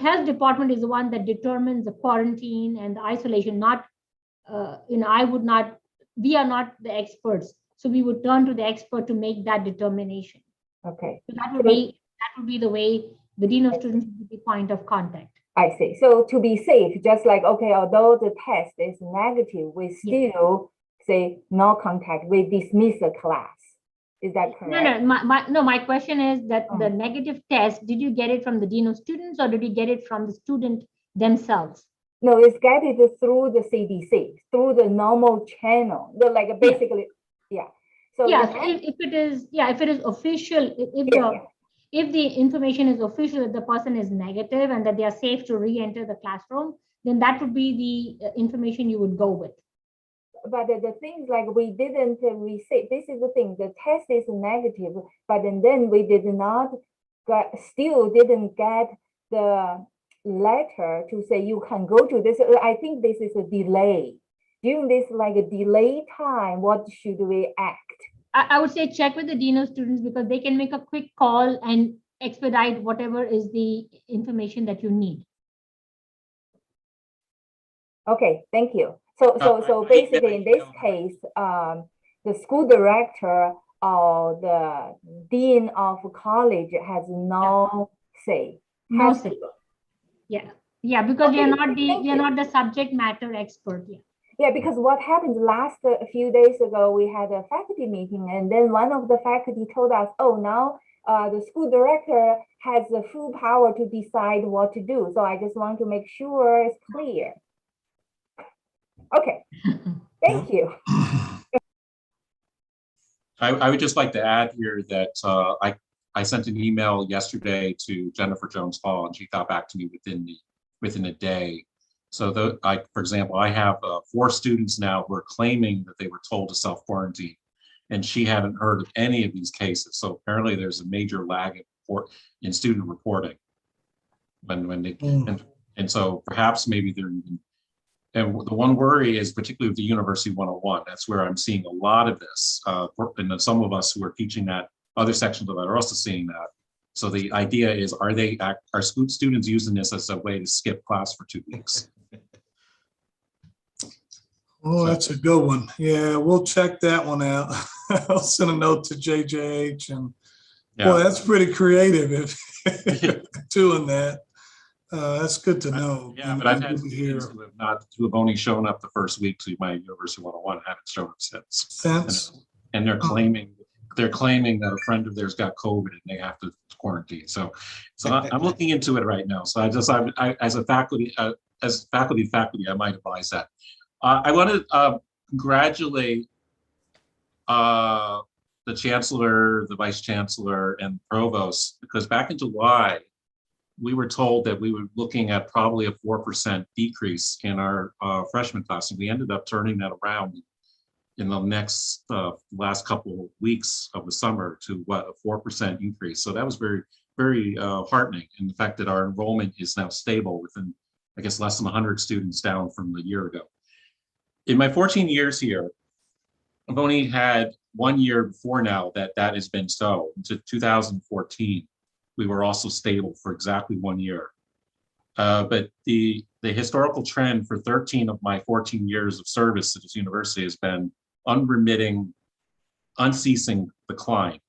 health department is the one that determines the quarantine and the isolation, not, we are not the experts. So we would turn to the expert to make that determination. Okay. So that would be the way the dean of students would be the point of contact. I see. So to be safe, just like, okay, although the test is negative, we still say no contact, we dismiss the class. Is that correct? My question is that the negative test, did you get it from the dean of students or did you get it from the student themselves? No, it's get it through the CDC, through the normal channel. They're like basically, yeah. So if it is official, if the information is official that the person is negative and that they are safe to re-enter the classroom, then that would be the information you would go with. But the things like we didn't receive, this is the thing, the test is negative, but then we did not still didn't get the letter to say you can go to this. I think this is a delay. During this like a delay time, what should we act? I would say check with the dean of students because they can make a quick call and expedite whatever is the information that you need. Okay, thank you. So basically in this case, the school director or the dean of college has no say. No say. Yeah, because you're not the subject matter expert. Yeah, because what happened a few days ago, we had a faculty meeting, and then one of the faculty told us, oh, now the school director has the full power to decide what to do. So I just want to make sure it's clear. Okay, thank you. I would just like to add here that I sent an email yesterday to Jennifer Jones Hall, and she got back to me within a day. So for example, I have 4 students now who are claiming that they were told to self-quarantine, and she hadn't heard of any of these cases. So apparently there's a major lag in student reporting when they, and so perhaps maybe they're even, and the one worry is particularly with the University 101, that's where I'm seeing a lot of this. And some of us who are teaching that, other sections of that are also seeing that. So the idea is, are students using this as a way to skip class for 2 weeks? Oh, that's a good one. Yeah, we'll check that one out. I'll send a note to JJH, and boy, that's pretty creative if doing that. That's good to know. Yeah, but I've had students who have only shown up the first week to my University 101, haven't shown up since. And they're claiming that a friend of theirs got COVID and they have to quarantine. So I'm looking into it right now. So I as a faculty, I might advise that. I want to congratulate the chancellor, the vice chancellor, and provost, because back in July, we were told that we were looking at probably a 4% decrease in our freshman class, and we ended up turning that around in the next last couple of weeks of the summer to what, a 4% increase. So that was very, very heartening. And the fact that our enrollment is now stable within, I guess, less than 100 students down from a year ago. In my 14 years here, I've only had 1 year before now that has been so. Into 2014, we were also stable for exactly 1 year. But the historical trend for 13 of my 14 years of service at this university has been unremitting, unceasing decline,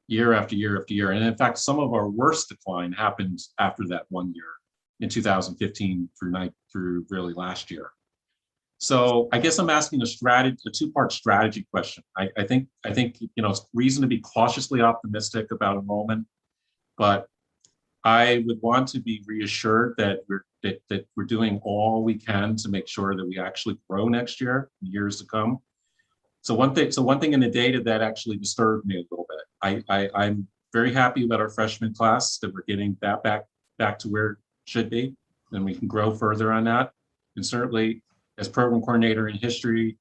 year after year after year. And in fact, some of our worst decline happened after that 1 year in 2015 through really last year. So I guess I'm asking a two-part strategy question. I think it's reason to be cautiously optimistic about enrollment, but I would want to be reassured that we're doing all we can to make sure that we actually grow next year, years to come. So one thing in the data that actually disturbed me a little bit. I'm very happy about our freshman class, that we're getting that back to where it should be, and we can grow further on that. And certainly, as program coordinator in history,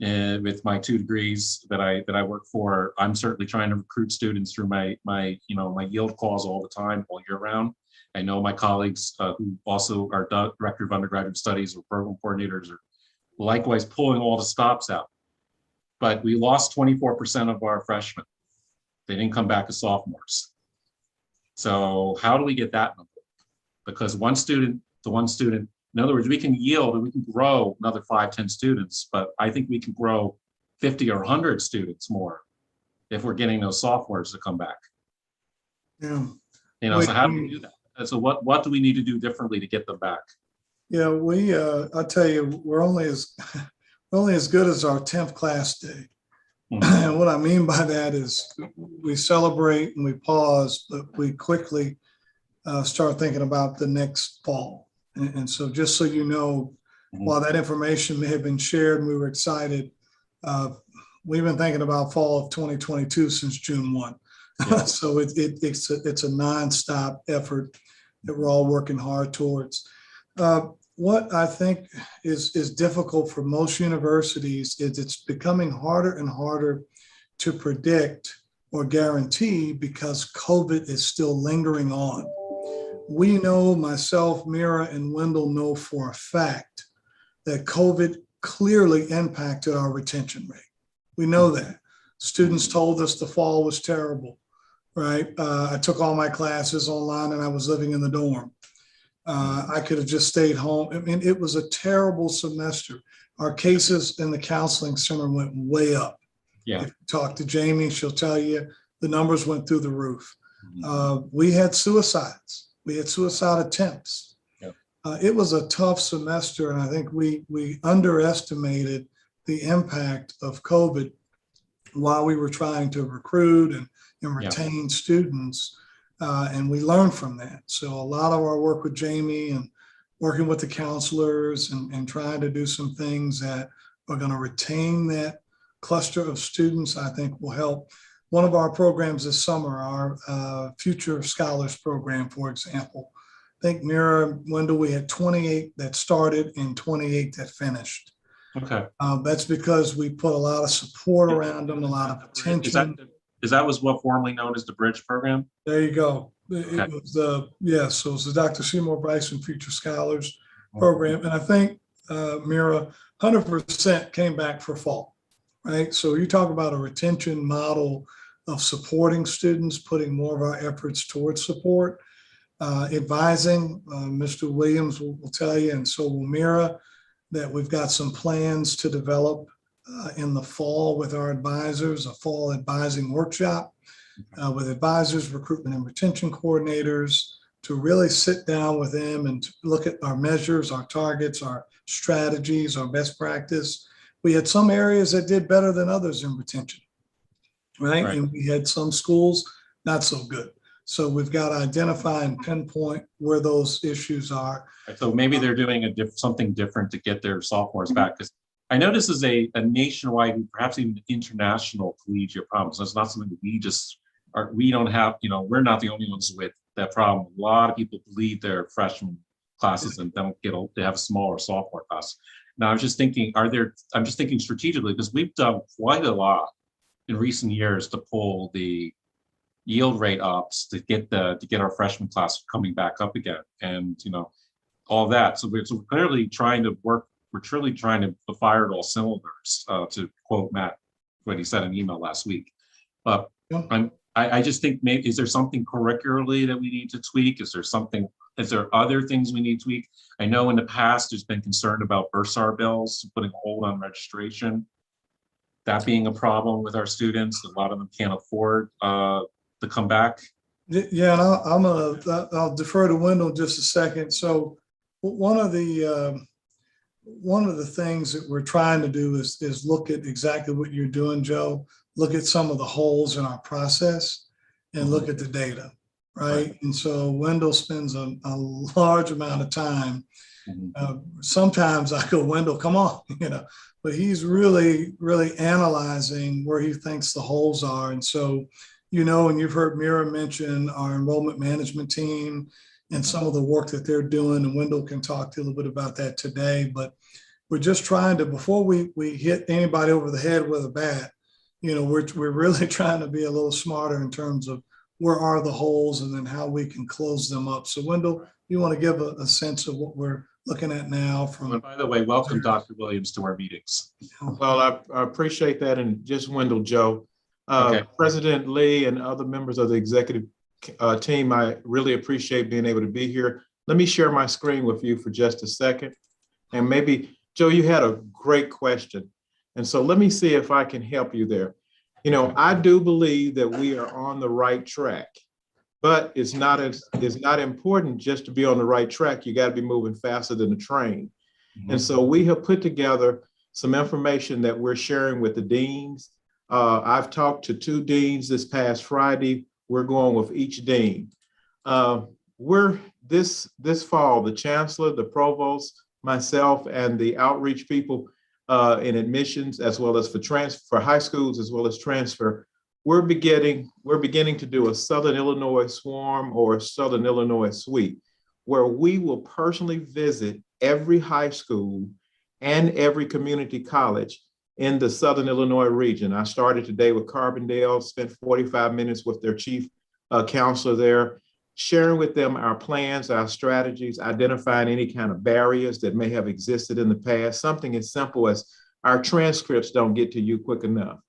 And with my 2 degrees that I work for, I'm certainly trying to recruit students through my yield calls all the time, all year round. I know my colleagues who also are director of undergraduate studies or program coordinators are likewise pulling all the stops out. But we lost 24% of our freshmen. They didn't come back as sophomores. So how do we get that number? Because one student to one student, in other words, we can yield and we can grow another 5, 10 students, but I think we can grow 50 or 100 students more if we're getting those sophomores to come back. Yeah. You know, so how do we do that? And so what do we need to do differently to get them back? Yeah, I tell you, we're only as good as our 10th class day. And what I mean by that is we celebrate and we pause, but we quickly start thinking about the next fall. And so just so you know, while that information may have been shared and we were excited, we've been thinking about fall of 2022 since June 1. Yeah. So it's a nonstop effort that we're all working hard towards. What I think is difficult for most universities is it's becoming harder and harder to predict or guarantee because COVID is still lingering on. We know, myself, Mira, and Wendell know for a fact that COVID clearly impacted our retention rate. We know that. Students told us the fall was terrible, right? I took all my classes online and I was living in the dorm. I could have just stayed home. I mean, it was a terrible semester. Our cases in the counseling center went way up. Yeah. If you talk to Jamie, she'll tell you the numbers went through the roof. We had suicides. We had suicide attempts. Yeah. It was a tough semester, and I think we underestimated the impact of COVID while we were trying to recruit and retain students. And we learned from that. So a lot of our work with Jamie and working with the counselors and trying to do some things that are going to retain that cluster of students, I think will help. One of our programs this summer, our Future Scholars program, for example, I think Mira, Wendell, we had 28 that started and 28 that finished. Okay. That's because we put a lot of support around them, a lot of attention. Is that was what formerly known as the Bridge program? There you go. Okay. It was so it was the Dr. Seymour Bryson Future Scholars program. And I think Mira, 100% came back for fall, right? So you talk about a retention model of supporting students, putting more of our efforts towards support, advising. Mr. Williams will tell you, and so will Mira, that we've got some plans to develop in the fall with our advisors, a fall advising workshop with advisors, recruitment and retention coordinators, to really sit down with them and look at our measures, our targets, our strategies, our best practice. We had some areas that did better than others in retention, right? And we had some schools not so good. So we've got to identify and pinpoint where those issues are. So maybe they're doing something different to get their sophomores back. Because I know this is a nationwide, perhaps even international collegiate problem. So it's not something that we don't have, we're not the only ones with that problem. A lot of people bleed their freshman classes and don't they have a smaller sophomore class. Now I'm just thinking, I'm just thinking strategically, because we've done quite a lot in recent years to pull the yield rate up to get our freshman class coming back up again, and all that. So we're clearly trying to work. We're truly trying to fire at all cylinders, to quote Matt, what he said in an email last week. But I just think maybe, is there something curricularly that we need to tweak? Is there other things we need to tweak? I know in the past there's been concern about bursar bills, putting a hold on registration. That being a problem with our students. A lot of them can't afford to come back. Yeah, and I'll defer to Wendell just a second. So one of the things that we're trying to do is look at exactly what you're doing, Joe. Look at some of the holes in our process and look at the data, right? And so Wendell spends a large amount of time. Sometimes I go, Wendell, come on, but he's really, really analyzing where he thinks the holes are. And so, and you've heard Mira mention our enrollment management team and some of the work that they're doing, and Wendell can talk to you a little bit about that today. But we're just trying to, before we hit anybody over the head with a bat, we're really trying to be a little smarter in terms of where are the holes and then how we can close them up. So Wendell, you want to give a sense of what we're looking at now from. And by the way, welcome Dr. Williams to our meetings. Well, I appreciate that. And just Wendell, Joe, President Lee and other members of the executive team, I really appreciate being able to be here. Let me share my screen with you for just a second. And maybe, Joe, you had a great question. And so let me see if I can help you there. I do believe that we are on the right track, but it's not important just to be on the right track. You got to be moving faster than the train. And so we have put together some information that we're sharing with the deans. I've talked to 2 deans this past Friday. We're going with each dean. We're this fall, the chancellor, the provost, myself, and the outreach people in admissions, as well as for high schools, as well as transfer, we're beginning to do a Southern Illinois swarm or a Southern Illinois sweep, where we will personally visit every high school and every community college in the Southern Illinois region. I started today with Carbondale, spent 45 minutes with their chief counselor there, sharing with them our plans, our strategies, identifying any kind of barriers that may have existed in the past. Something as simple as our transcripts don't get to you quick enough.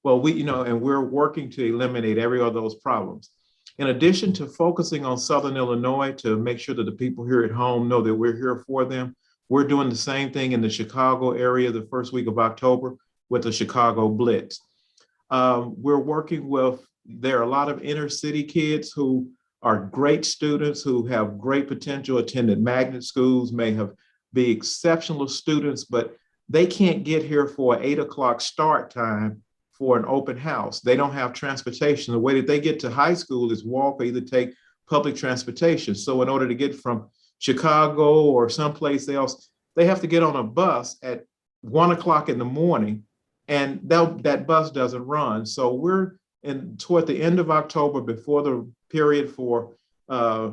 Well, and we're working to eliminate every one of those problems. In addition to focusing on Southern Illinois to make sure that the people here at home know that we're here for them, we're doing the same thing in the Chicago area the first week of October with the Chicago Blitz. We're working with, there are a lot of inner city kids who are great students who have great potential, attended magnet schools, may be exceptional students, but they can't get here for an 8 o'clock start time for an open house. They don't have transportation. The way that they get to high school is walk or either take public transportation. So in order to get from Chicago or someplace else, they have to get on a bus at 1 o'clock in the morning, and that bus doesn't run. So we're toward the end of October, before the period for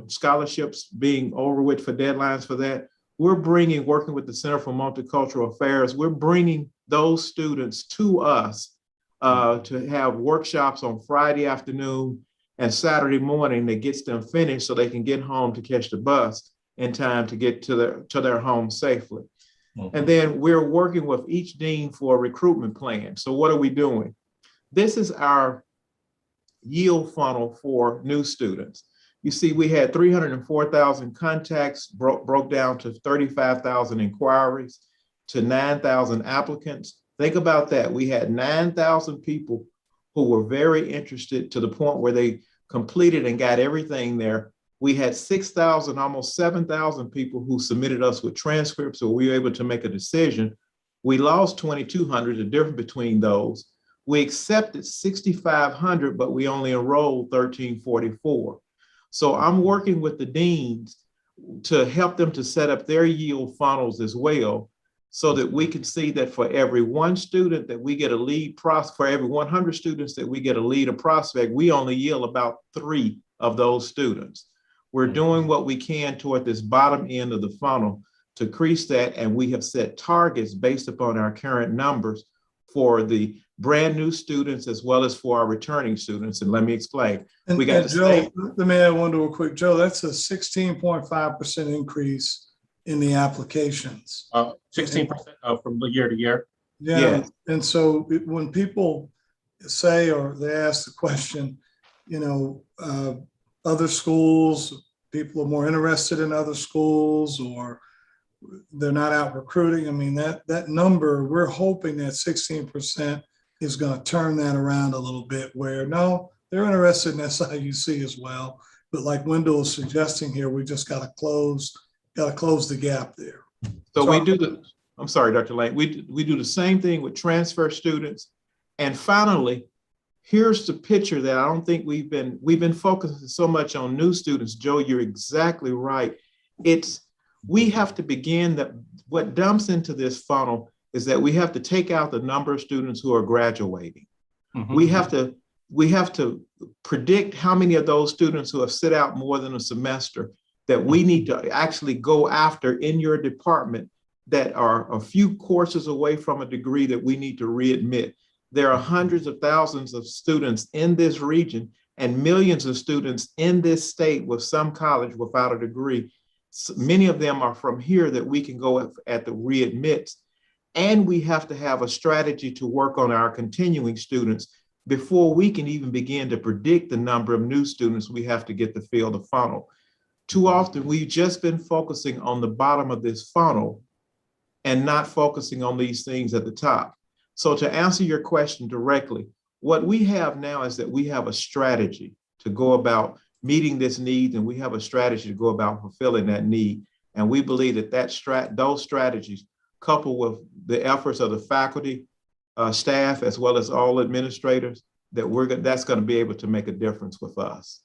scholarships being over with for deadlines for that, we're working with the Center for Multicultural Affairs, we're bringing those students to us to have workshops on Friday afternoon and Saturday morning that gets them finished so they can get home to catch the bus in time to get to their home safely. And then we're working with each dean for a recruitment plan. So what are we doing? This is our yield funnel for new students. You see, we had 304,000 contacts, broke down to 35,000 inquiries, to 9,000 applicants. Think about that. We had 9,000 people who were very interested to the point where they completed and got everything there. We had 6,000, almost 7,000 people who submitted us with transcripts, so we were able to make a decision. We lost 2,200, the difference between those. We accepted 6,500, but we only enrolled 1,344. So I'm working with the deans to help them to set up their yield funnels as well, so that we can see that for every 1 student that we get a lead prospect, for every 100 students that we get a lead or prospect, we only yield about 3 of those students. We're doing what we can toward this bottom end of the funnel to increase that, and we have set targets based upon our current numbers for the brand new students as well as for our returning students. And let me explain. And, we got Joe, let me add one real quick. Joe, that's a 16.5% increase in the applications. 16% from year to year. Yeah. And so when people say, or they ask the question, other schools, people are more interested in other schools, or they're not out recruiting. I mean, that number, we're hoping that 16% is going to turn that around a little bit, where no, they're interested in SIUC as well. But like Wendell is suggesting here, we just got to close the gap there. So we do I'm sorry, Dr. Lane, we do the same thing with transfer students. And finally, here's the picture that I don't think we've been focusing so much on new students. Joe, you're exactly right. We have to begin what dumps into this funnel is that we have to take out the number of students who are graduating. Mm-hmm. We have to predict how many of those students who have sit out more than a semester that we need to actually go after in your department that are a few courses away from a degree that we need to readmit. There are hundreds of thousands of students in this region and millions of students in this state with some college without a degree. So many of them are from here that we can go at the readmits. And we have to have a strategy to work on our continuing students before we can even begin to predict the number of new students we have to get to fill the funnel. Too often, we've just been focusing on the bottom of this funnel and not focusing on these things at the top. So to answer your question directly, what we have now is that we have a strategy to go about meeting this need, and we have a strategy to go about fulfilling that need. And we believe that those strategies, coupled with the efforts of the faculty, staff, as well as all administrators, that's going to be able to make a difference with us.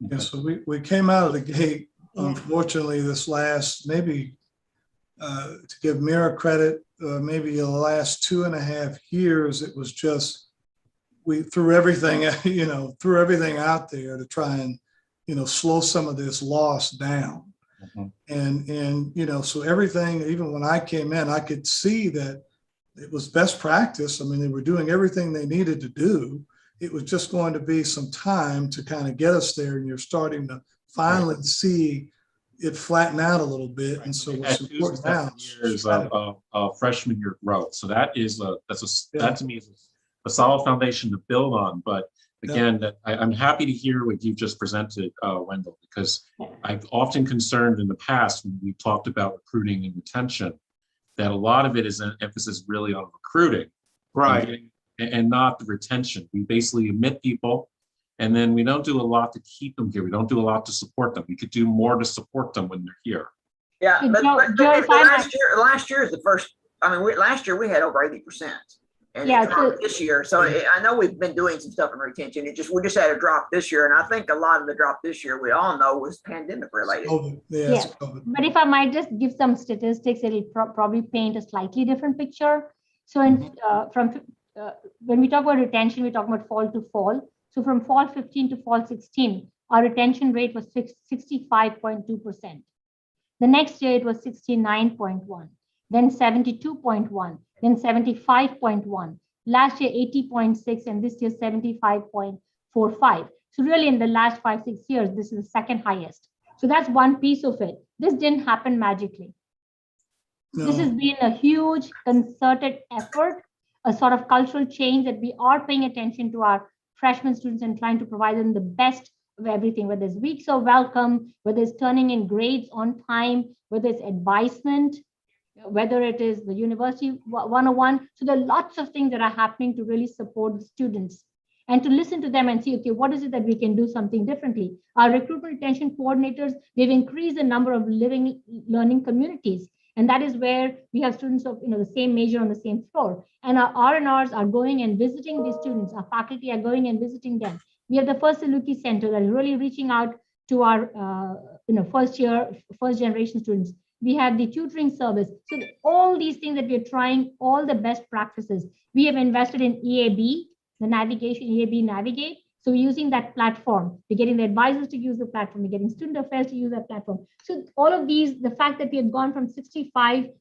Yeah, so we came out of the gate, unfortunately, this last, maybe to give Mira credit, maybe the last 2.5 years, it was just, we threw everything, threw everything out there to try and, slow some of this loss down. And so everything, even when I came in, I could see that it was best practice. I mean, they were doing everything they needed to do. It was just going to be some time to kind of get us there, and you're starting to finally see it flatten out a little bit. And so what's important now is freshman year growth. So that to me is a solid foundation to build on. But again, I'm happy to hear what you just presented, Wendell, because I've often concerned in the past when we talked about recruiting and retention that a lot of it is an emphasis really on recruiting, right, and not the retention. We basically admit people, and then we don't do a lot to keep them here. We don't do a lot to support them. We could do more to support them when they're here. Yeah, but last year is the first. I mean, last year we had over 80%. And this year, so I know we've been doing some stuff in retention. We just had a drop this year, and I think a lot of the drop this year we all know was pandemic related. But if I might just give some statistics, it'll probably paint a slightly different picture. So when we talk about retention, we talk about fall to fall. So from fall 15 to fall 16, our retention rate was 65.2%. The next year it was 69.1, then 72.1. Then 75.1, last year 80.6, and this year 75.45. So really in the last 5-6 years, this is the second highest. So that's one piece of it. This didn't happen magically. No. This has been a huge concerted effort, a sort of cultural change that we are paying attention to our freshman students and trying to provide them the best of everything, whether it's weeks of welcome, whether it's turning in grades on time, whether it's advisement, whether it is the University 101. So there are lots of things that are happening to really support the students and to listen to them and see, okay, what is it that we can do something differently? Our recruitment retention coordinators, they've increased the number of living learning communities. And that is where we have students of the same major on the same floor. And our R&Rs are going and visiting these students. Our faculty are going and visiting them. We have the First Saluki Center that is really reaching out to our first generation students. We have the tutoring service. So all these things that we're trying, all the best practices. We have invested in EAB, the navigation, EAB Navigate. So we're using that platform. We're getting the advisors to use the platform. We're getting student affairs to use that platform. So all of these, the fact that we have gone from 65.2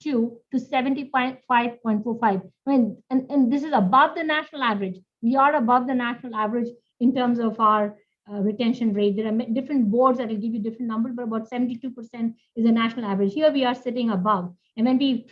to 75.45, and this is above the national average. We are above the national average in terms of our retention rate. There are different boards that will give you different numbers, but about 72% is the national average. Here we are sitting above. And when we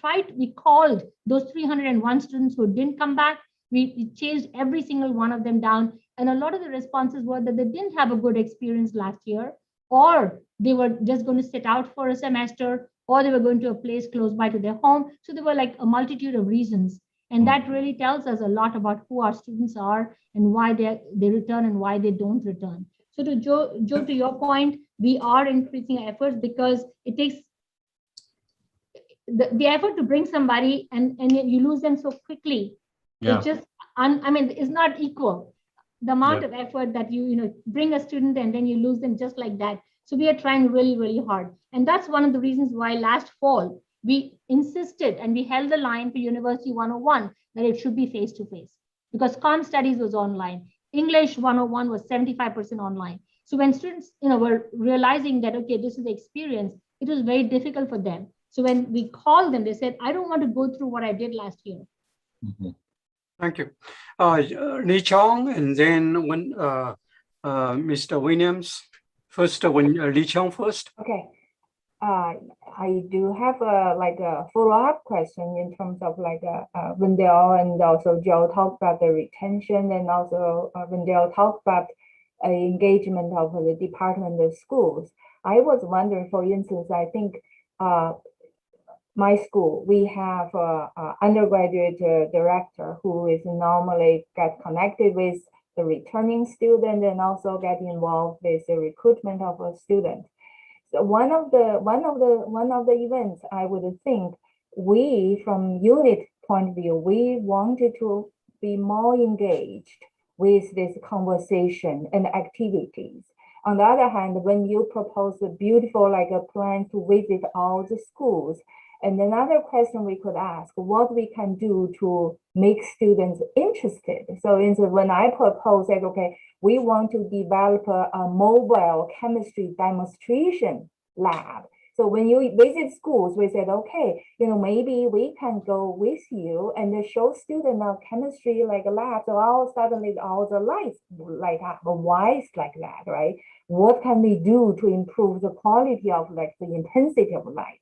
called those 301 students who didn't come back, we chased every single one of them down. And a lot of the responses were that they didn't have a good experience last year, or they were just going to sit out for a semester, or they were going to a place close by to their home. So there were like a multitude of reasons. And that really tells us a lot about who our students are and why they return and why they don't return. So to Joe, to your point, we are increasing efforts because it takes the effort to bring somebody and you lose them so quickly. Yeah. It's just, it's not equal. The amount of effort that you bring a student and then you lose them just like that. So we are trying really, really hard. And that's one of the reasons why last fall, we insisted and we held the line for University 101 that it should be face-to-face because Comm Studies was online. English 101 was 75% online. So when students were realizing that, okay, this is the experience, it was very difficult for them. So when we called them, they said, I don't want to go through what I did last year. Thank you. Lee Chong, and then when Mr. Williams. First, Lee Chong first. Okay. I do have a follow-up question in terms of Wendell and also Joe talked about the retention, and also Wendell talked about engagement of the department of schools. I was wondering, for instance, I think my school, we have an undergraduate director who is normally get connected with the returning student and also get involved with the recruitment of a student. So one of the events I would think we, from unit point of view, we wanted to be more engaged with this conversation and activities. On the other hand, when you propose a beautiful a plan to visit all the schools, and another question we could ask, what we can do to make students interested. So when I proposed that, okay, we want to develop a mobile chemistry demonstration lab. So when you visit schools, we said, okay, maybe we can go with you and show students a chemistry lab. So all suddenly all the lights why is like that, right? What can we do to improve the quality of the intensity of light?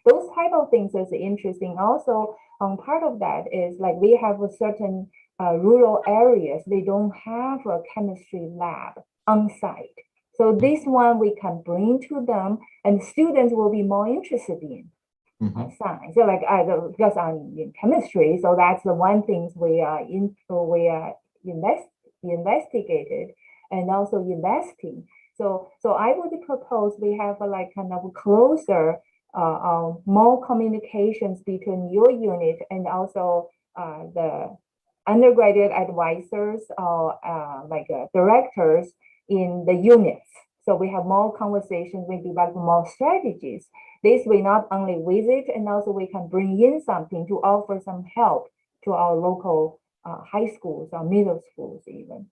Those type of things is interesting. Also, part of that is we have a certain rural areas, they don't have a chemistry lab on site. So this one we can bring to them, and students will be more interested in science. So because I'm in chemistry, so that's the one thing we are investigated and also investing. So I would propose we have kind of closer more communications between your unit and also the undergraduate advisors or directors in the units. So we have more conversations, we develop more strategies. This we not only visit, and also we can bring in something to offer some help to our local high schools or middle schools even.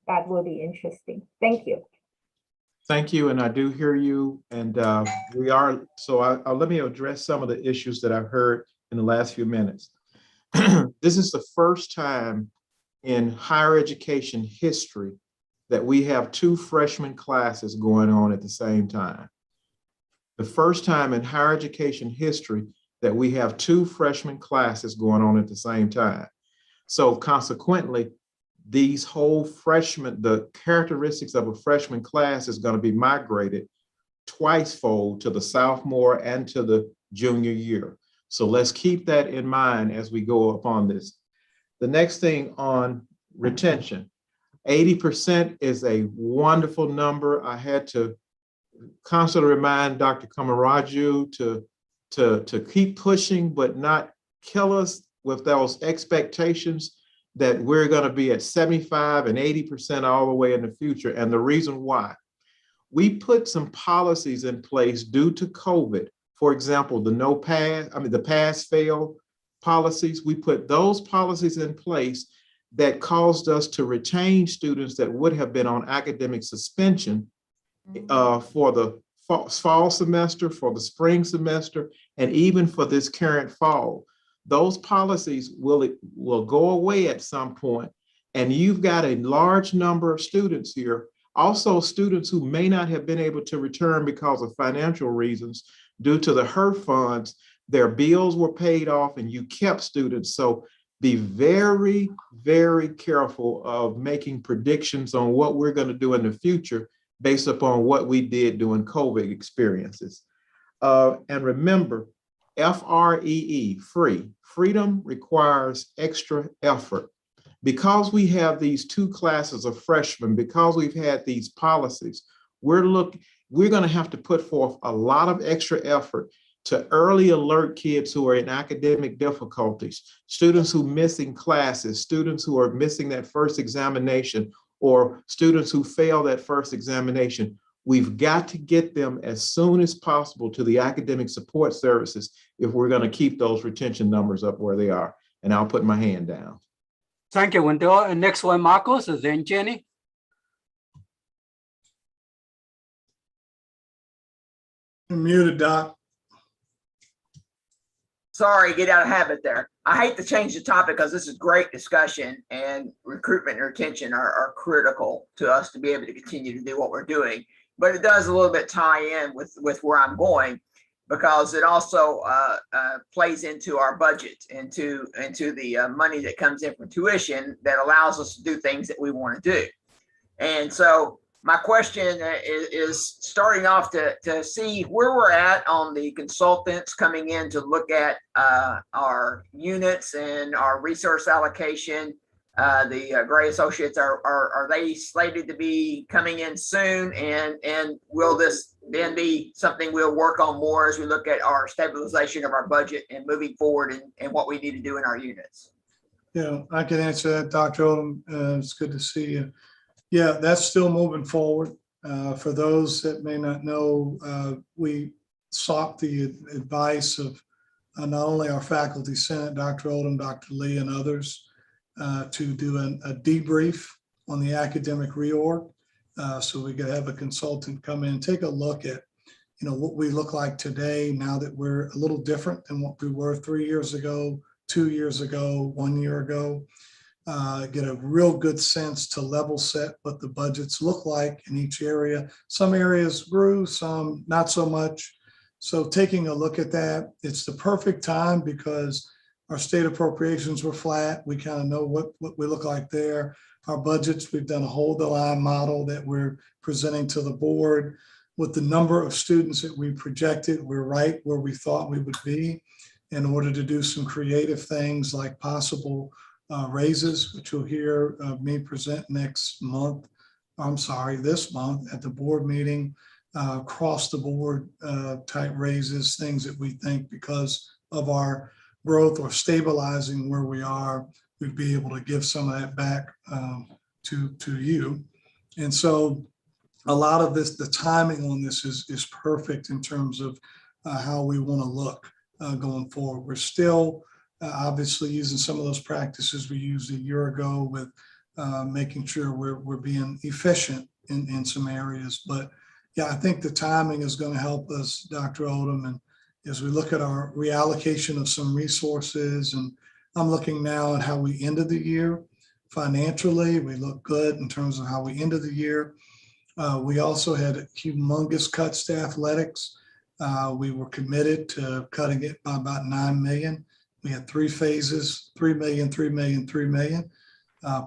That will be interesting. Thank you. Thank you, and I do hear you, and we are, so let me address some of the issues that I've heard in the last few minutes. This is the first time in higher education history that we have 2 freshman classes going on at the same time. The first time in higher education history that we have 2 freshman classes going on at the same time. So consequently, these whole freshmen, the characteristics of a freshman class is going to be migrated twice-fold to the sophomore and to the junior year. So let's keep that in mind as we go upon this. The next thing on retention, 80% is a wonderful number. I had to constantly remind Dr. Kamaraju to keep pushing, but not kill us with those expectations that we're going to be at 75 and 80% all the way in the future. And the reason why, we put some policies in place due to COVID. For example, the pass-fail policies, we put those policies in place that caused us to retain students that would have been on academic suspension for the fall semester, for the spring semester, and even for this current fall. Those policies will go away at some point, and you've got a large number of students here, also students who may not have been able to return because of financial reasons due to the HERF funds. Their bills were paid off and you kept students. So be very, very careful of making predictions on what we're going to do in the future based upon what we did during COVID experiences. And remember, FREE, free. Freedom requires extra effort. Because we have these 2 classes of freshmen, because we've had these policies, we're going to have to put forth a lot of extra effort to early alert kids who are in academic difficulties, students who are missing classes, students who are missing that first examination, or students who fail that first examination. We've got to get them as soon as possible to the academic support services if we're going to keep those retention numbers up where they are. And I'll put my hand down. Thank you, Wendell. And next one, Marcos, and then Jenny. You're muted, Doc. sorry, get out of habit there. I hate to change the topic because this is great discussion, and recruitment and retention are critical to us to be able to continue to do what we're doing. But it does a little bit tie in with where I'm going, because it also plays into our budget, into the money that comes in from tuition that allows us to do things that we want to do. And so my question is starting off to see where we're at on the consultants coming in to look at our units and our resource allocation. The Gray Associates, are they slated to be coming in soon? And will this then be something we'll work on more as we look at our stabilization of our budget and moving forward and what we need to do in our units? Yeah, I can answer that, Dr. Odom. It's good to see you. Yeah, that's still moving forward. For those that may not know, we sought the advice of not only our faculty senate, Dr. Odom, Dr. Lee, and others, to do a debrief on the academic reorg, so we could have a consultant come in and take a look at, what we look like today, now that we're a little different than what we were 3 years ago, 2 years ago, 1 year ago. Get a real good sense to level set what the budgets look like in each area. Some areas grew, some not so much. So taking a look at that, it's the perfect time because our state appropriations were flat. We kind of know what we look like there. Our budgets, we've done a hold the line model that we're presenting to the board. With the number of students that we projected, we're right where we thought we would be in order to do some creative things like possible raises, which you'll hear me present this month at the board meeting, across the board type raises, things that we think because of our growth or stabilizing where we are, we'd be able to give some of that back to you. And so a lot of this, the timing on this is perfect in terms of how we want to look going forward. We're still obviously using some of those practices we used a year ago with making sure we're being efficient in some areas. But yeah, I think the timing is going to help us, Dr. Odom, and as we look at our reallocation of some resources, and I'm looking now at how we ended the year financially. We look good in terms of how we ended the year. We also had humongous cuts to athletics. We were committed to cutting it by about $9 million. We had 3 phases, 3 million, 3 million, 3 million.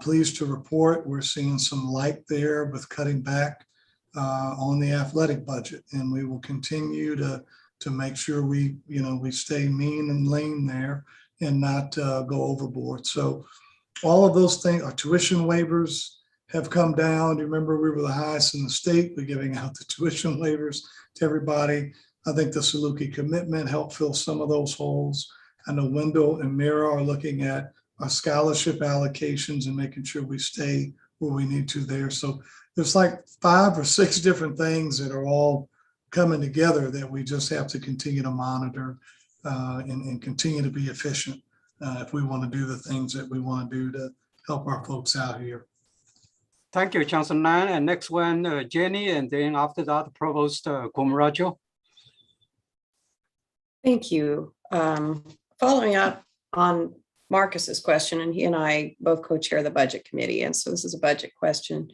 Pleased to report we're seeing some light there with cutting back on the athletic budget, and we will continue to make sure we stay mean and lean there and not go overboard. So all of those things, our tuition waivers have come down. You remember we were the highest in the state. We're giving out the tuition waivers to everybody. I think the Saluki commitment helped fill some of those holes. I know Wendell and Mira are looking at our scholarship allocations and making sure we stay where we need to there. So there's like 5 or 6 different things that are all coming together that we just have to continue to monitor and continue to be efficient if we want to do the things that we want to do to help our folks out here. Thank you, Chancellor Nan. And next one, Jenny, and then after that, Provost Kumarajo. Thank you. Following up on Marcus's question, and he and I both co-chair the budget committee, and so this is a budget question.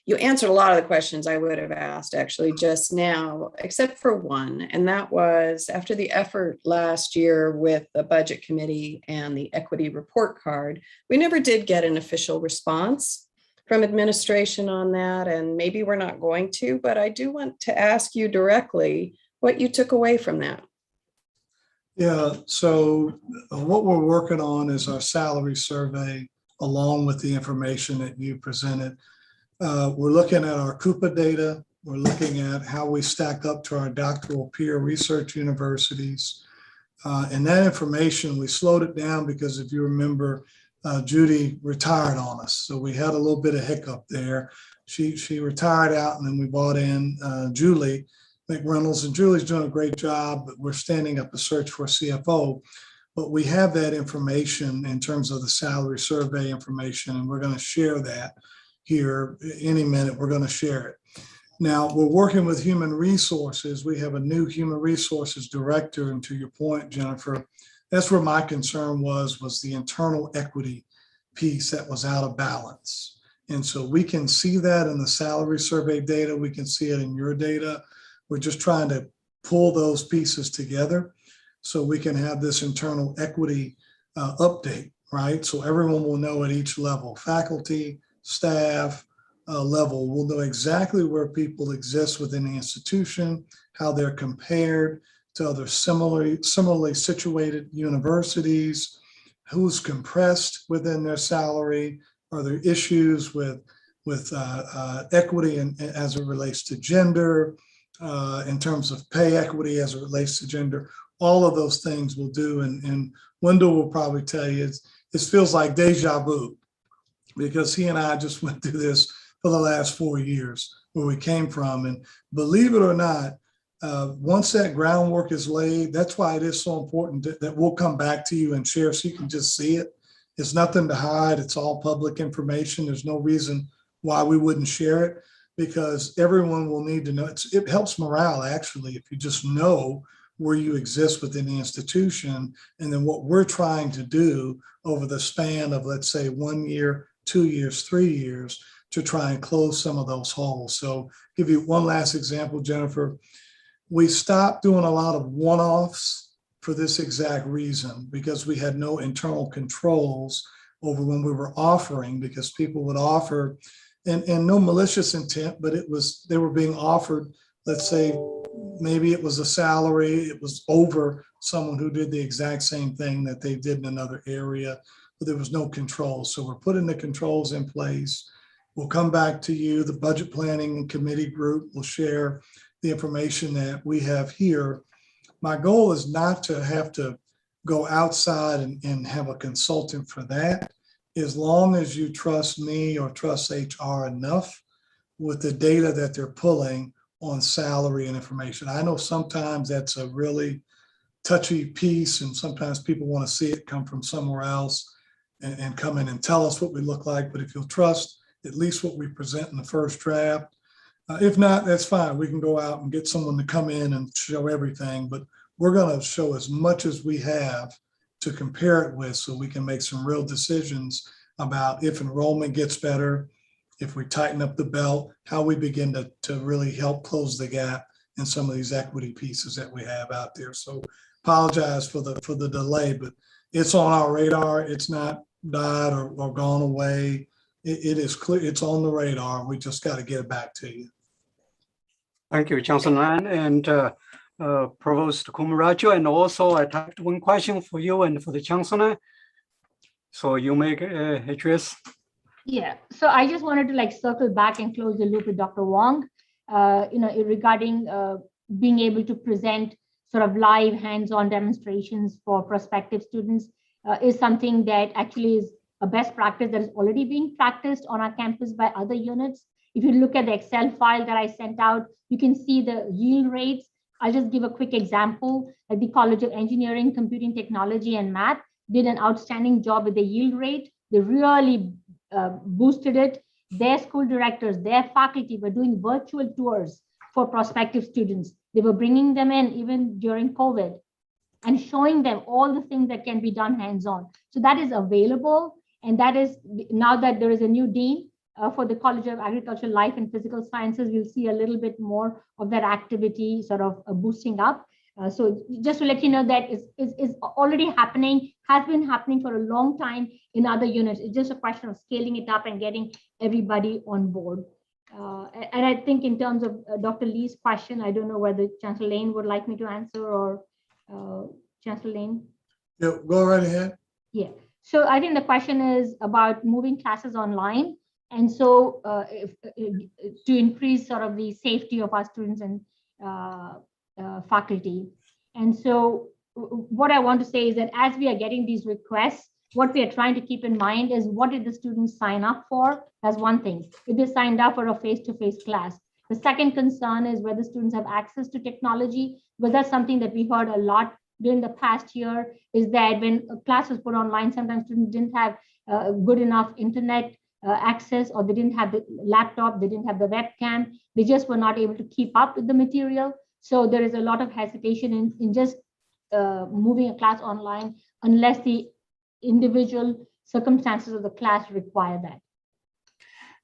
You answered a lot of the questions I would have asked actually just now, except for one, and that was after the effort last year with the budget committee and the equity report card, we never did get an official response from administration on that, and maybe we're not going to, but I do want to ask you directly what you took away from that. Yeah, so what we're working on is our salary survey, along with the information that you presented. We're looking at our Coupa data. We're looking at how we stack up to our doctoral peer research universities. And that information, we slowed it down because if you remember, Judy retired on us. So we had a little bit of hiccup there. She retired out, and then we brought in Julie McReynolds, and Julie's doing a great job, but we're standing up a search for a CFO. But we have that information in terms of the salary survey information, and we're going to share that here any minute. We're going to share it. Now, we're working with human resources. We have a new human resources director. And to your point, Jennifer, that's where my concern was the internal equity piece that was out of balance. And so we can see that in the salary survey data. We can see it in your data. We're just trying to pull those pieces together so we can have this internal equity update, right? So everyone will know at each level, faculty, staff, level, will know exactly where people exist within the institution, how they're compared to other similarly situated universities, who's compressed within their salary, are there issues with equity and as it relates to gender, in terms of pay equity as it relates to gender. All of those things we'll do, and Wendell will probably tell you it feels like deja vu, because he and I just went through this for the last 4 years, where we came from. And believe it or not, once that groundwork is laid, that's why it is so important that we'll come back to you and share so you can just see it. It's nothing to hide. It's all public information. There's no reason why we wouldn't share it, because everyone will need to know. It helps morale, actually, if you just know where you exist within the institution, and then what we're trying to do over the span of, let's say, 1 year, 2 years, 3 years, to try and close some of those holes. So give you one last example, Jennifer. We stopped doing a lot of one-offs for this exact reason, because we had no internal controls over when we were offering, because people would offer, and no malicious intent, but they were being offered, let's say, maybe it was a salary, it was over someone who did the exact same thing that they did in another area, but there was no control. So we're putting the controls in place. We'll come back to you. The budget planning committee group will share the information that we have here. My goal is not to have to go outside and have a consultant for that, as long as you trust me or trust HR enough with the data that they're pulling on salary and information. I know sometimes that's a really touchy piece, and sometimes people want to see it come from somewhere else and come in and tell us what we look like. But if you'll trust at least what we present in the first draft, if not, that's fine. We can go out and get someone to come in and show everything, but we're going to show as much as we have to compare it with, so we can make some real decisions about if enrollment gets better, if we tighten up the belt, how we begin to really help close the gap in some of these equity pieces that we have out there. So apologize for the delay, but it's on our radar. It's not died or gone away. It is clear, it's on the radar. We just got to get it back to you. Thank you, Chancellor Lan and Provost Kumaraju. And also I typed one question for you and for the Chancellor. So you may address. Yeah, so I just wanted to circle back and close the loop with Dr. Wong, regarding being able to present sort of live hands-on demonstrations for prospective students is something that actually is a best practice that is already being practiced on our campus by other units. If you look at the Excel file that I sent out, you can see the yield rates. I'll just give a quick example. At the College of Engineering, Computing Technology, and Math did an outstanding job with the yield rate. They really boosted it. Their school directors, their faculty were doing virtual tours for prospective students. They were bringing them in even during COVID and showing them all the things that can be done hands-on. So that is available. And that is, now that there is a new dean for the College of Agricultural Life and Physical Sciences, we'll see a little bit more of that activity sort of boosting up. So just to let you know that is already happening, has been happening for a long time in other units. It's just a question of scaling it up and getting everybody on board. And I think in terms of Dr. Lee's question, I don't know whether Chancellor Lane would like me to answer, or Chancellor Lane. Yeah, go right ahead. Yeah. So I think the question is about moving classes online. And so to increase sort of the safety of our students and faculty. And so what I want to say is that as we are getting these requests, what we are trying to keep in mind is, what did the students sign up for? That's one thing. If they signed up for a face-to-face class. The second concern is whether students have access to technology, because that's something that we heard a lot during the past year, is that when a class was put online, sometimes students didn't have good enough internet access, or they didn't have the laptop, they didn't have the webcam, they just were not able to keep up with the material. So there is a lot of hesitation in just moving a class online unless the individual circumstances of the class require that.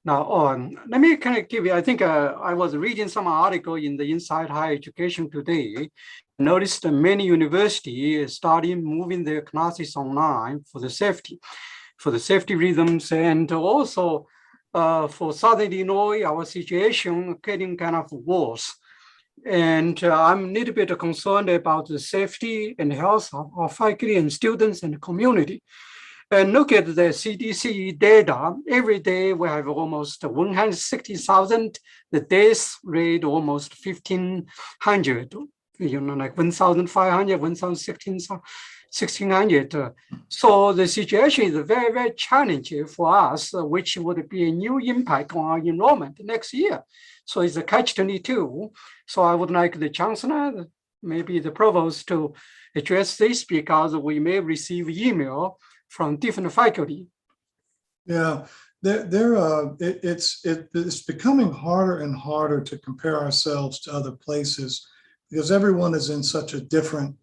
Now, let me kind of give you, I think I was reading some article in the Inside Higher Education today, noticed that many universities started moving their classes online for the safety reasons, and also for Southern Illinois, our situation getting kind of worse. And I'm a little bit concerned about the safety and health of faculty and students and the community. And look at the CDC data. Every day we have almost 160,000. The death rate almost 1,500. Like 1,500, 1,600. So the situation is very, very challenging for us, which would be a new impact on our enrollment next year. So it's a catch-22. So I would like the chancellor, maybe the provost, to address this, because we may receive email from different faculty. Yeah, it's becoming harder and harder to compare ourselves to other places because everyone is in such a different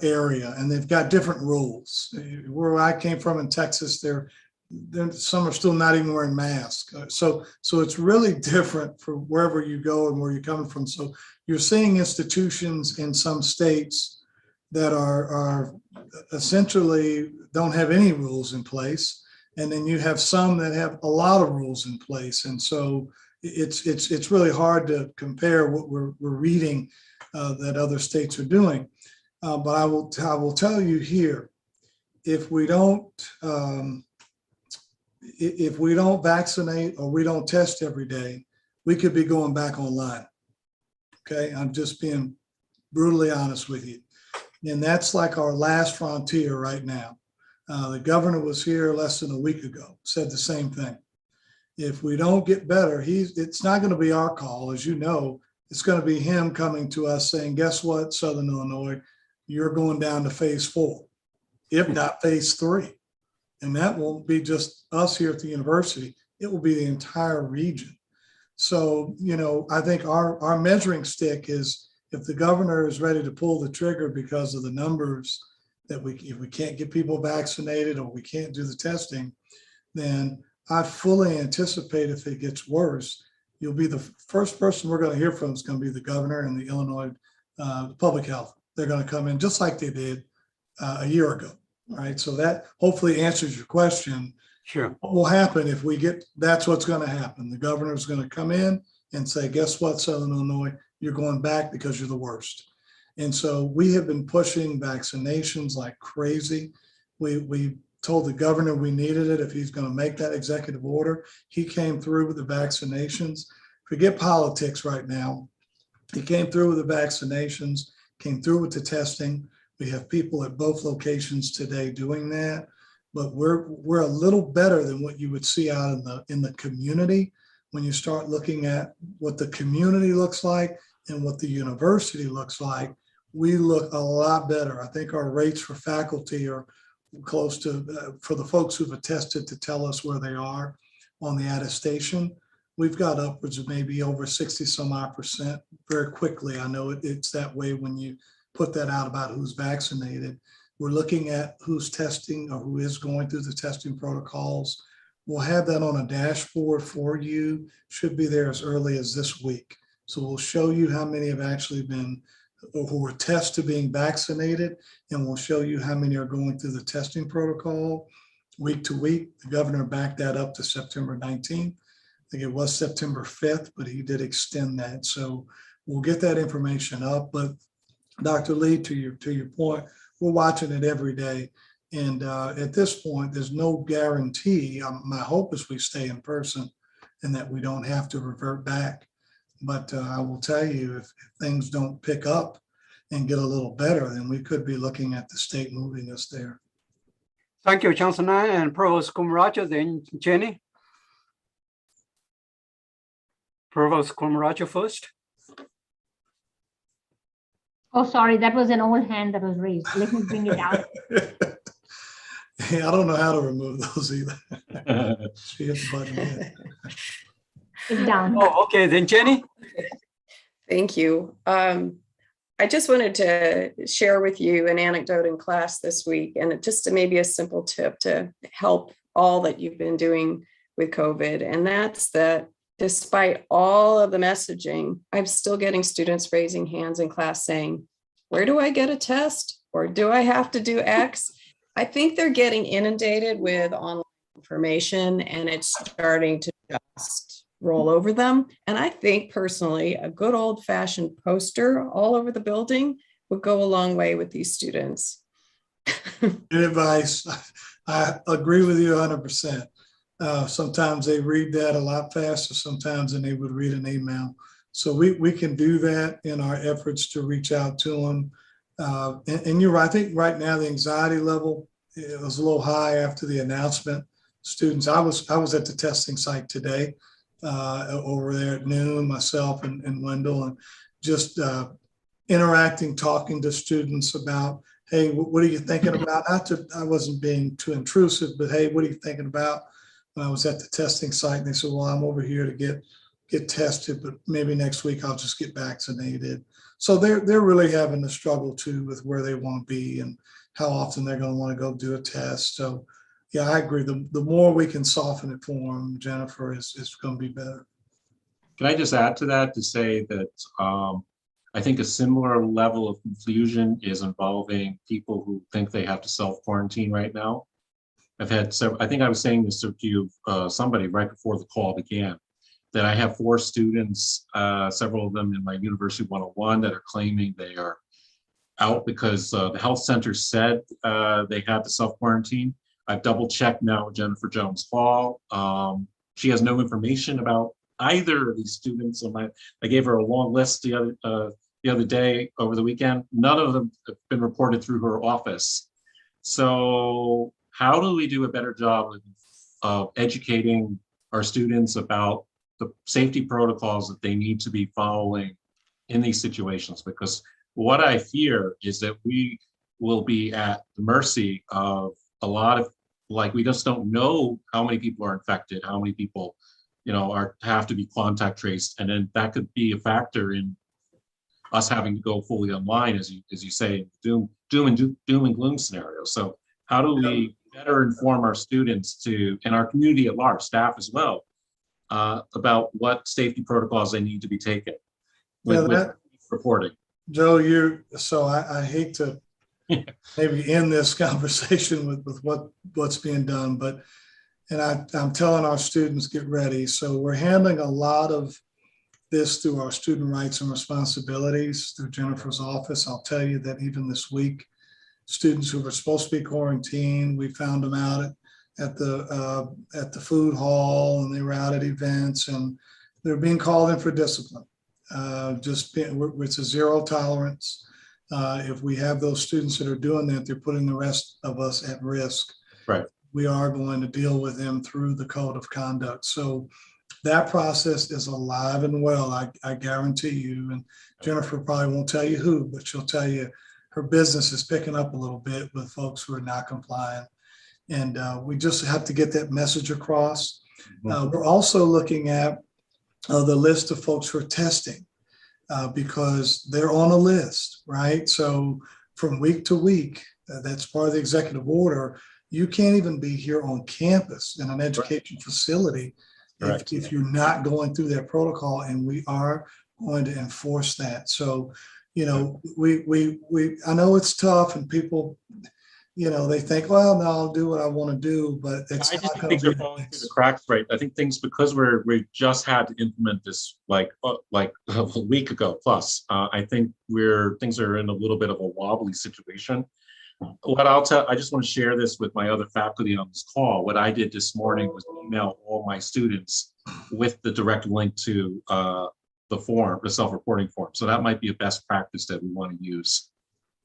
area and they've got different rules. Where I came from in Texas, some are still not even wearing masks. So it's really different for wherever you go and where you're coming from. So you're seeing institutions in some states that are essentially don't have any rules in place. And then you have some that have a lot of rules in place. And so it's really hard to compare what we're reading that other states are doing. But I will tell you here, if we don't vaccinate or we don't test every day, we could be going back online. Okay, I'm just being brutally honest with you. And that's like our last frontier right now. The governor was here less than a week ago, said the same thing. If we don't get better, it's not going to be our call, as you know, it's going to be him coming to us saying, guess what, Southern Illinois, you're going down to phase 4, if not phase 3. And that won't be just us here at the university, it will be the entire region. So, I think our measuring stick is, if the governor is ready to pull the trigger because of the numbers that if we can't get people vaccinated or we can't do the testing, then I fully anticipate if it gets worse, you'll be the first person we're going to hear from is going to be the governor and the Illinois Public Health. They're going to come in just like they did a year ago. All right. So that hopefully answers your question. Sure. What will happen if that's what's going to happen. The governor is going to come in and say, guess what, Southern Illinois, you're going back because you're the worst. And so we have been pushing vaccinations like crazy. We told the governor we needed it if he's going to make that executive order. He came through with the vaccinations. Forget politics right now. He came through with the vaccinations, came through with the testing. We have people at both locations today doing that, but we're a little better than what you would see out in the community. When you start looking at what the community looks like and what the university looks like, we look a lot better. I think our rates for faculty are close to, for the folks who've attested to tell us where they are on the attestation, we've got upwards of maybe over 60% very quickly. I know it's that way when you put that out about who's vaccinated. We're looking at who's testing or who is going through the testing protocols. We'll have that on a dashboard for you, should be there as early as this week. So we'll show you how many have actually been, or who were tested being vaccinated, and we'll show you how many are going through the testing protocol week to week. The governor backed that up to September 19th. I think it was September 5th, but he did extend that. So we'll get that information up. But Dr. Lee, to your point, we're watching it every day. And at this point, there's no guarantee. My hope is we stay in person and that we don't have to revert back. But I will tell you, if things don't pick up and get a little better, then we could be looking at the state moving us there. Thank you, Chancellor and Provost Kumaraja. Then Jenny. Provost Kumaraja first. Oh, sorry, that was an old hand that was raised. Let me bring it out. Yeah, I don't know how to remove those either. She hit the button again. It's down. Oh, okay, then Jenny? Thank you. I just wanted to share with you an anecdote in class this week, and just maybe a simple tip to help all that you've been doing with COVID. And that's that despite all of the messaging, I'm still getting students raising hands in class saying, where do I get a test? Or do I have to do X? I think they're getting inundated with online information, and it's starting to just roll over them. And I think personally, a good old fashioned poster all over the building would go a long way with these students. Good advice. I agree with you 100%. Sometimes they read that a lot faster sometimes than they would read an email. So we can do that in our efforts to reach out to them. And you're right. I think right now the anxiety level, it was a little high after the announcement. Students, I was at the testing site today over there at noon, myself and Wendell, and just interacting, talking to students about, hey, what are you thinking about? I wasn't being too intrusive, but hey, what are you thinking about? When I was at the testing site, and they said, well, I'm over here to get tested, but maybe next week I'll just get vaccinated. So they're really having to struggle too with where they want to be and how often they're going to want to go do a test. So yeah, I agree. The more we can soften it for them, Jennifer, is going to be better. Can I just add to that to say that I think a similar level of confusion is involving people who think they have to self-quarantine right now. I've had several, I think I was saying this to you, somebody right before the call began, that I have 4 students, several of them in my University 101, that are claiming they are out because the health center said they had to self-quarantine. I've double checked now with Jennifer Jones Hall. She has no information about either of these students. I gave her a long list the other day over the weekend. None of them have been reported through her office. So how do we do a better job of educating our students about the safety protocols that they need to be following in these situations? Because what I fear is that we will be at the mercy of a lot of, like, we just don't know how many people are infected, how many people, have to be contact traced. And then that could be a factor in us having to go fully online, as you say, doom and gloom scenario. So how do we better inform our students and our community at large, staff as well, about what safety protocols they need to be taken with reporting? Joe, I hate to maybe end this conversation with what's being done, and I'm telling our students, get ready. So we're handling a lot of this through our student rights and responsibilities through Jennifer's office. I'll tell you that even this week, students who were supposed to be quarantined, we found them out at the food hall, and they were out at events, and they're being called in for discipline. It's a zero tolerance. If we have those students that are doing that, they're putting the rest of us at risk. Right. We are going to deal with them through the code of conduct. So that process is alive and well, I guarantee you. And Jennifer probably won't tell you who, but she'll tell you her business is picking up a little bit with folks who are not complying. And we just have to get that message across. We're also looking at the list of folks who are testing because they're on a list, right? So from week to week, that's part of the executive order. You can't even be here on campus in an education facility if you're not going through that protocol, and we are going to enforce that. So, I know it's tough, and people, they think, well, no, I'll do what I want to do, but it's I just think they're falling through the cracks, right? I think things, because we just had to implement this like a week ago plus. I think things are in a little bit of a wobbly situation. What I just want to share this with my other faculty on this call. What I did this morning was email all my students with the direct link to the form, the self-reporting form. So that might be a best practice that we want to use.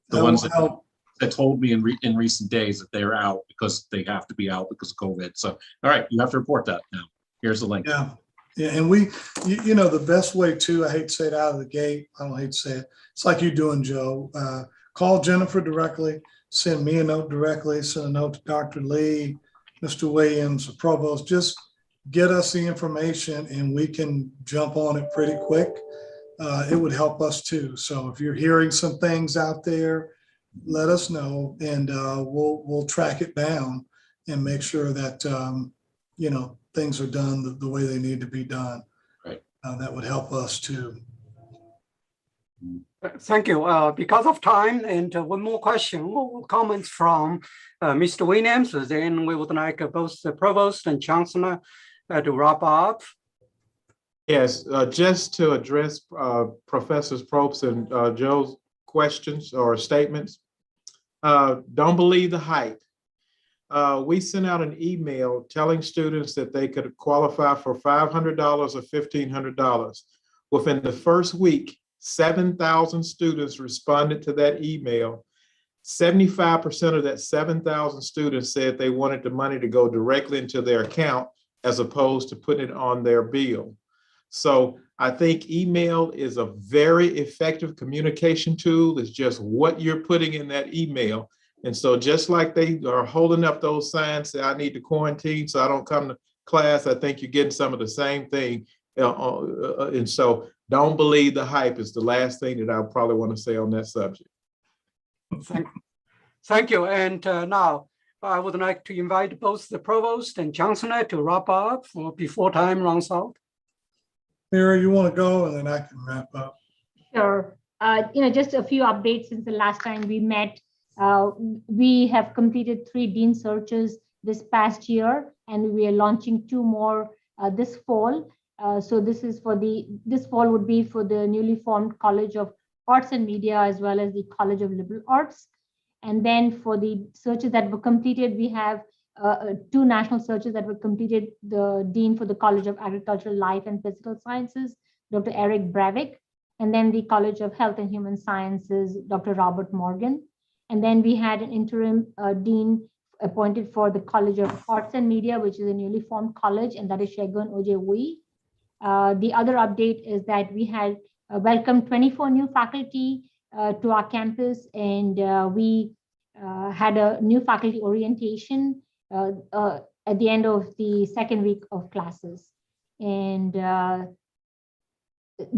The ones that told me in recent days that they're out because they have to be out because of COVID. So, all right, you have to report that now. Here's the link. Yeah. And we, the best way too, I hate to say it out of the gate, I don't hate to say it, it's like you're doing, Joe, call Jennifer directly, send me a note directly, send a note to Dr. Lee, Mr. Williams, the provost, just get us the information and we can jump on it pretty quick. It would help us too. So if you're hearing some things out there, let us know, and we'll track it down and make sure that things are done the way they need to be done. Right. That would help us too. Thank you. Because of time, and one more question, more comments from Mr. Williams. Then we would like both the provost and chancellor to wrap up. Yes, just to address Professors Probst and Joe's questions or statements. Don't believe the hype. We sent out an email telling students that they could qualify for $500 or $1,500. Within the first week, 7,000 students responded to that email. 75% of that 7,000 students said they wanted the money to go directly into their account as opposed to putting it on their bill. So I think email is a very effective communication tool. It's just what you're putting in that email. And so just like they are holding up those signs, say, I need to quarantine so I don't come to class, I think you're getting some of the same thing. And so don't believe the hype is the last thing that I probably want to say on that subject. Thank you. And now I would like to invite both the provost and chancellor to wrap up before time runs out. Mira, you want to go, and then I can wrap up. Sure. Just a few updates since the last time we met. We have completed 3 dean searches this past year, and we are launching 2 more this fall. So this fall would be for the newly formed College of Arts and Media, as well as the College of Liberal Arts. And then for the searches that were completed, we have 2 national searches that were completed. The Dean for the College of Agricultural Life and Physical Sciences, Dr. Eric Bravik, and then the College of Health and Human Sciences, Dr. Robert Morgan. And then we had an interim dean appointed for the College of Arts and Media, which is a newly formed college, and that is Shegun Ojewui. The other update is that we had welcomed 24 new faculty to our campus, and we had a new faculty orientation at the end of the second week of classes. And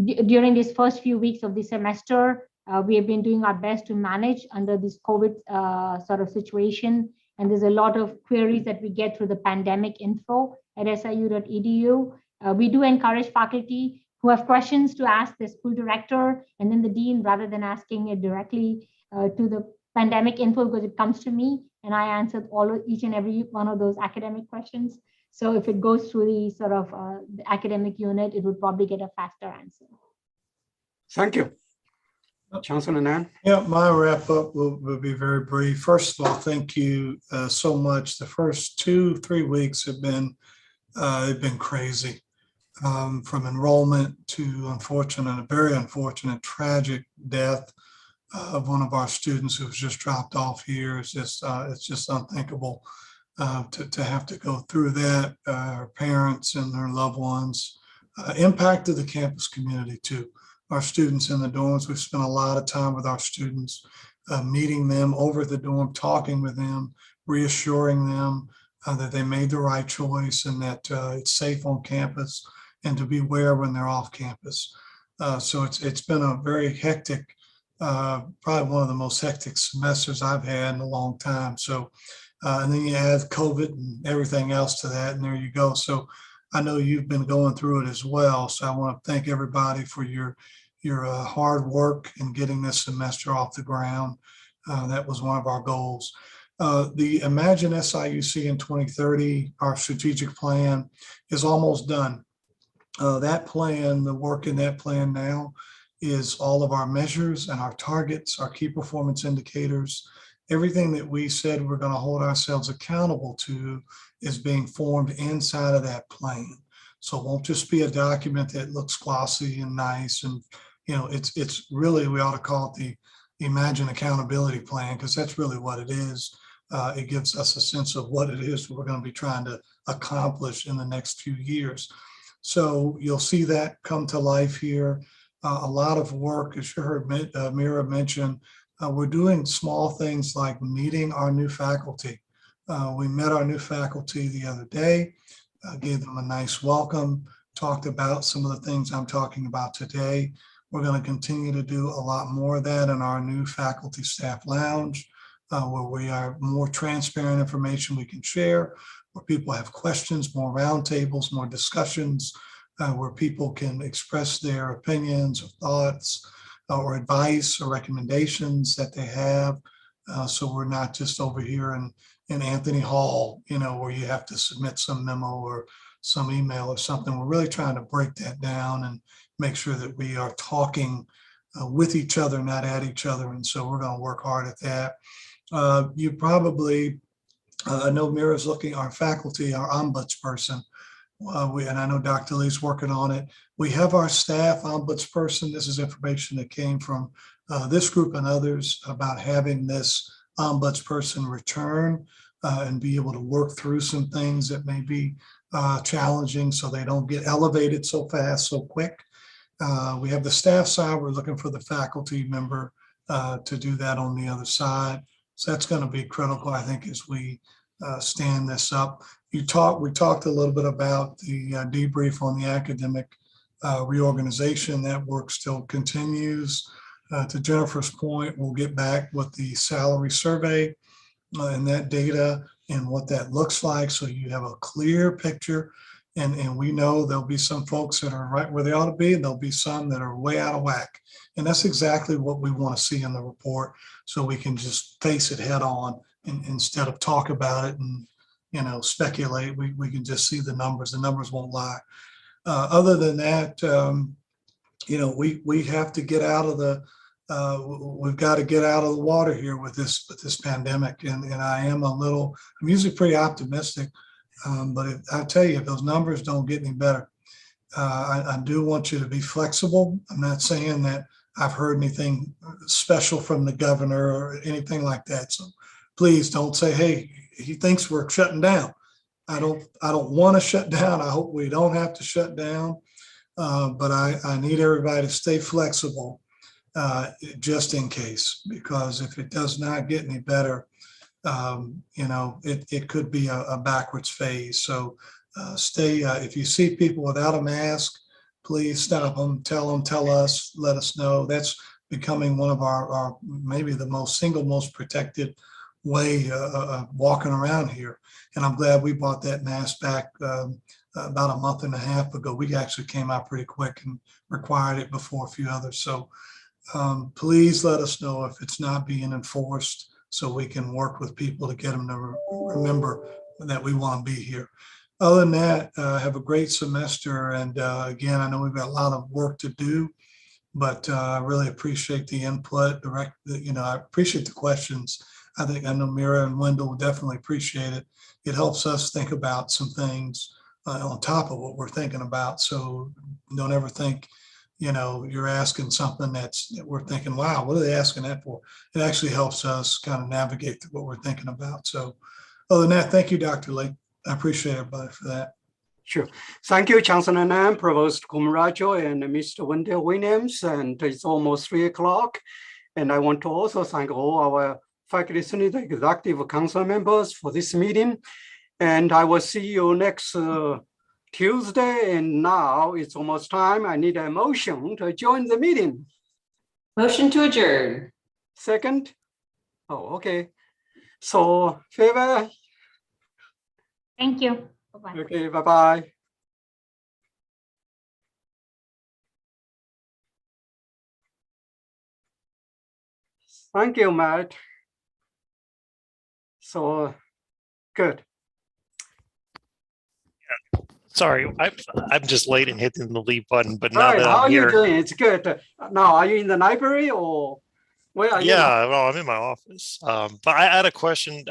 during these first few weeks of the semester, we have been doing our best to manage under this COVID sort of situation. And there's a lot of queries that we get through the pandemic info at siu.edu. We do encourage faculty who have questions to ask the school director and then the dean, rather than asking it directly to the pandemic info, because it comes to me and I answered each and every one of those academic questions. So if it goes through the sort of the academic unit, it would probably get a faster answer. Thank you. Chancellor Nan. Yeah, my wrap up will be very brief. First of all, thank you so much. The first 2-3 weeks have been crazy, from enrollment to a very unfortunate, tragic death of one of our students who was just dropped off here. It's just unthinkable to have to go through that. Our parents and their loved ones impacted the campus community too. Our students in the dorms, we've spent a lot of time with our students, meeting them over the dorm, talking with them, reassuring them that they made the right choice and that it's safe on campus and to beware when they're off campus. So it's been a very hectic, probably one of the most hectic semesters I've had in a long time. So, and then you add COVID and everything else to that, and there you go. So I know you've been going through it as well. So I want to thank everybody for your hard work in getting this semester off the ground. That was one of our goals. The Imagine SIUC in 2030, our strategic plan, is almost done. That plan, the work in that plan now is all of our measures and our targets, our key performance indicators. Everything that we said we're going to hold ourselves accountable to is being formed inside of that plan. So it won't just be a document that looks glossy and nice. And, it's really, we ought to call it the Imagine Accountability Plan, because that's really what it is. It gives us a sense of what it is we're going to be trying to accomplish in the next few years. So you'll see that come to life here. A lot of work, as you heard Mira mention, We're doing small things like meeting our new faculty. We met our new faculty the other day, gave them a nice welcome, talked about some of the things I'm talking about today. We're going to continue to do a lot more of that in our new faculty staff lounge, where we are more transparent information we can share, where people have questions, more roundtables, more discussions, where people can express their opinions or thoughts or advice or recommendations that they have. So we're not just over here in Anthony Hall, where you have to submit some memo or some email or something. We're really trying to break that down and make sure that we are talking with each other, not at each other. And so we're going to work hard at that. You probably, I know Mira's looking, our faculty, our ombudsperson, and I know Dr. Lee's working on it. We have our staff ombudsperson. This is information that came from this group and others about having this ombudsperson return and be able to work through some things that may be challenging so they don't get elevated so fast, so quick. We have the staff side. We're looking for the faculty member to do that on the other side. So that's going to be critical, I think, as we stand this up. We talked a little bit about the debrief on the academic reorganization. That work still continues. To Jennifer's point, we'll get back with the salary survey and that data and what that looks like, so you have a clear picture. And we know there'll be some folks that are right where they ought to be, and there'll be some that are way out of whack. And that's exactly what we want to see in the report, so we can just face it head on instead of talk about it and speculate. We can just see the numbers. The numbers won't lie. Other than that, we have to get out of the we've got to get out of the water here with this pandemic. And I'm usually pretty optimistic. But I tell you, if those numbers don't get any better, I do want you to be flexible. I'm not saying that I've heard anything special from the governor or anything like that. So please don't say, hey, he thinks we're shutting down. I don't want to shut down. I hope we don't have to shut down. But I need everybody to stay flexible just in case, because if it does not get any better, it could be a backwards phase. So stay, if you see people without a mask, please stop them, tell us, let us know. That's becoming one of our maybe the single most protected way of walking around here. And I'm glad we bought that mask back about a month and a half ago. We actually came out pretty quick and required it before a few others. So please let us know if it's not being enforced, so we can work with people to get them to remember that we want to be here. Other than that, have a great semester. And again, I know we've got a lot of work to do, but I really appreciate the input. I appreciate the questions. I know Mira and Wendell will definitely appreciate it. It helps us think about some things on top of what we're thinking about. So don't ever think, you're asking something that we're thinking, wow, what are they asking that for? It actually helps us kind of navigate through what we're thinking about. So other than that, thank you, Dr. Lee. I appreciate everybody for that. Sure. Thank you, Chancellor Nam, Provost Kumarajo, and Mr. Wendell Williams. And it's almost 3 o'clock. And I want to also thank all our Faculty Senate Executive Council members for this meeting. And I will see you next Tuesday. And now it's almost time. I need a motion to join the meeting. Motion to adjourn. Second? Oh, okay. So, favor? Thank you. Bye-bye. Okay, bye-bye. Thank you, Matt. So, good. Sorry, I'm just late in hitting the leave button, but now Right, that how I'm are you here, doing? It's good. Now, are you in the library or where are you? yeah, well, I'm in my office. But I had a question.